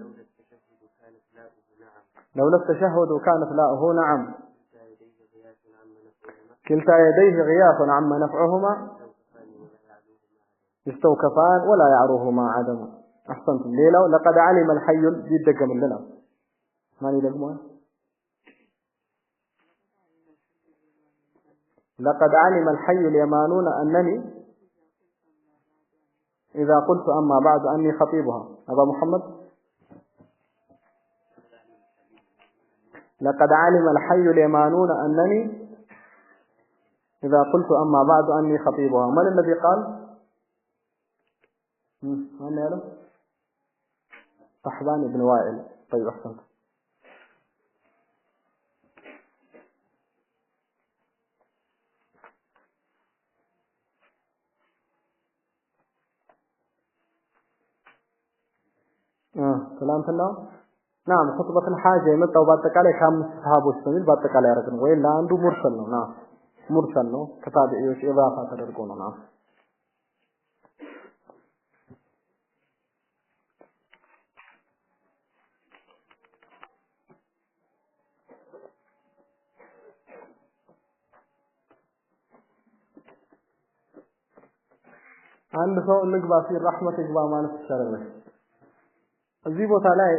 لولا التشهد كانت لاؤه نعم كلتا يديه غياث عما نفعهما يستوكفان ولا يعروهما عدم احسنت ليلة لقد علم الحي يدقم لنا ما يدقمون لقد علم الحي اليمانون أنني إذا قلت أما بعد أني خطيبها أبا محمد لقد علم الحي اليمانون أنني إذا قلت أما بعد أني خطيبها من الذي قال من يعلم صحبان بن وائل طيب أحسنت ትላንትና نعم خطبة الحاجة የመጣው በአጠቃላይ ከአምስት ሰሃቦች በሚል በአጠቃላይ ያደረግነው ወይ ለአንዱ ሙርሰል ነው ና ሙርሰል ነው ከታቢዒዎች ኢባፋ ተደርጎ ነው ና አንድ ሰው ንግባ ሲል ረህመት ይግባ ማለት ይቻላል እዚህ ቦታ ላይ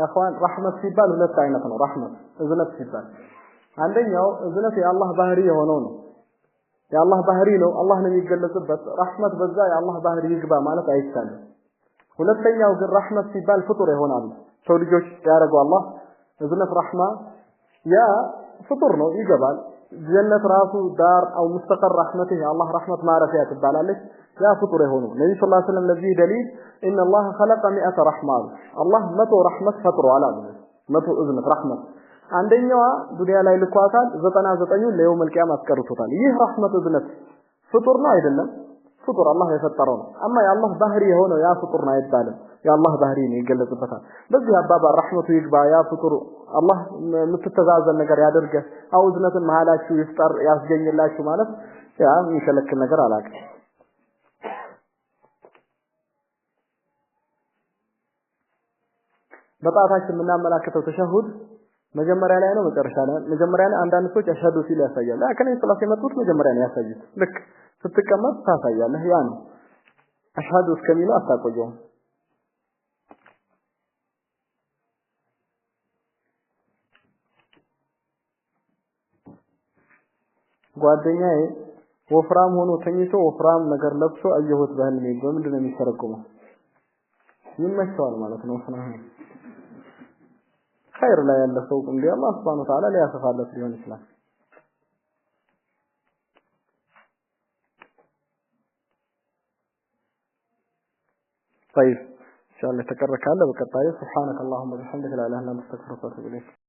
አخوان ረህመት ሲባል ሁለት አይነት ነው ረህመት እዝነት ሲባል አንደኛው እዝነት የአላህ ባህሪ የሆነው ነው የአላህ ባህሪ ነው አላህ ነው የሚገለጽበት ረህመት በዛ የአላህ ባህሪ ይግባ ማለት አይቻልም ሁለተኛው ግን ረህመት ሲባል ፍጡር ይሆናል ሰው ልጆች ያደርገው አላህ እዝነት ረህማ ያ ፍጡር ነው ይገባል ጀነት ራሱ ዳር አው مستقر رحمته الله رحمت ማረፊያ ትባላለች ያ ፍጡር ይሆኑ ነብዩ ሰለላሁ ዐለይሂ ወሰለም ለዚህ ደሊል ان الله خلق 100 رحمه الله 100 رحمت ፈጥሯል አሉ 100 እዝነት ረህመት አንደኛዋ ዱንያ ላይ ልኳታል 99ን ለየውም القيامه አስቀርቶታል ይህ ረህመት እዝነት ፍጡር ነው አይደለም ፍጡር አላህ የፈጠረው ነው አማ የአላህ ባህሪ የሆነው ያ ፍጡር ነው አይባልም የአላህ ባህሪ ነው ይገለጽበታል በዚህ አባባ ረህመቱ ይግባ ያ ፍጡር አላህ ምትተዛዘን ነገር ያደርገ አው እዝነትን መሃላችሁ ይፍጠር ያስገኝላችሁ ማለት ያ የሚከለክል ነገር አላውቅም በጣታችን ምናመላከተው ተሸሁድ መጀመሪያ ላይ ነው መጨረሻ ላይ መጀመሪያ ላይ አንዳንድ ሰዎች አሽሀዱ ሲል ያሳያል ለከነ ሶላት የመጡት መጀመሪያ ነው ያሳዩት ልክ ስትቀመጥ ታሳያለህ ያ ነው አሽሀዱ እስከሚለው አታቆየው ጓደኛዬ ወፍራም ሆኖ ተኝቶ ወፍራም ነገር ለብሶ አየሁት በህልሜ በምንድን ነው የሚተረጎመው ይመቸዋል ማለት ነው خير ላይ ያለ ሰው እንዴ አላህ Subhanahu Wa Ta'ala ሊያሰፋለት ሊሆን ይችላል طيب ان شاء الله تكرر ካለ በቀጣዩ سبحانك اللهم وبحمدك لا اله الا انت استغفرك واتوب اليك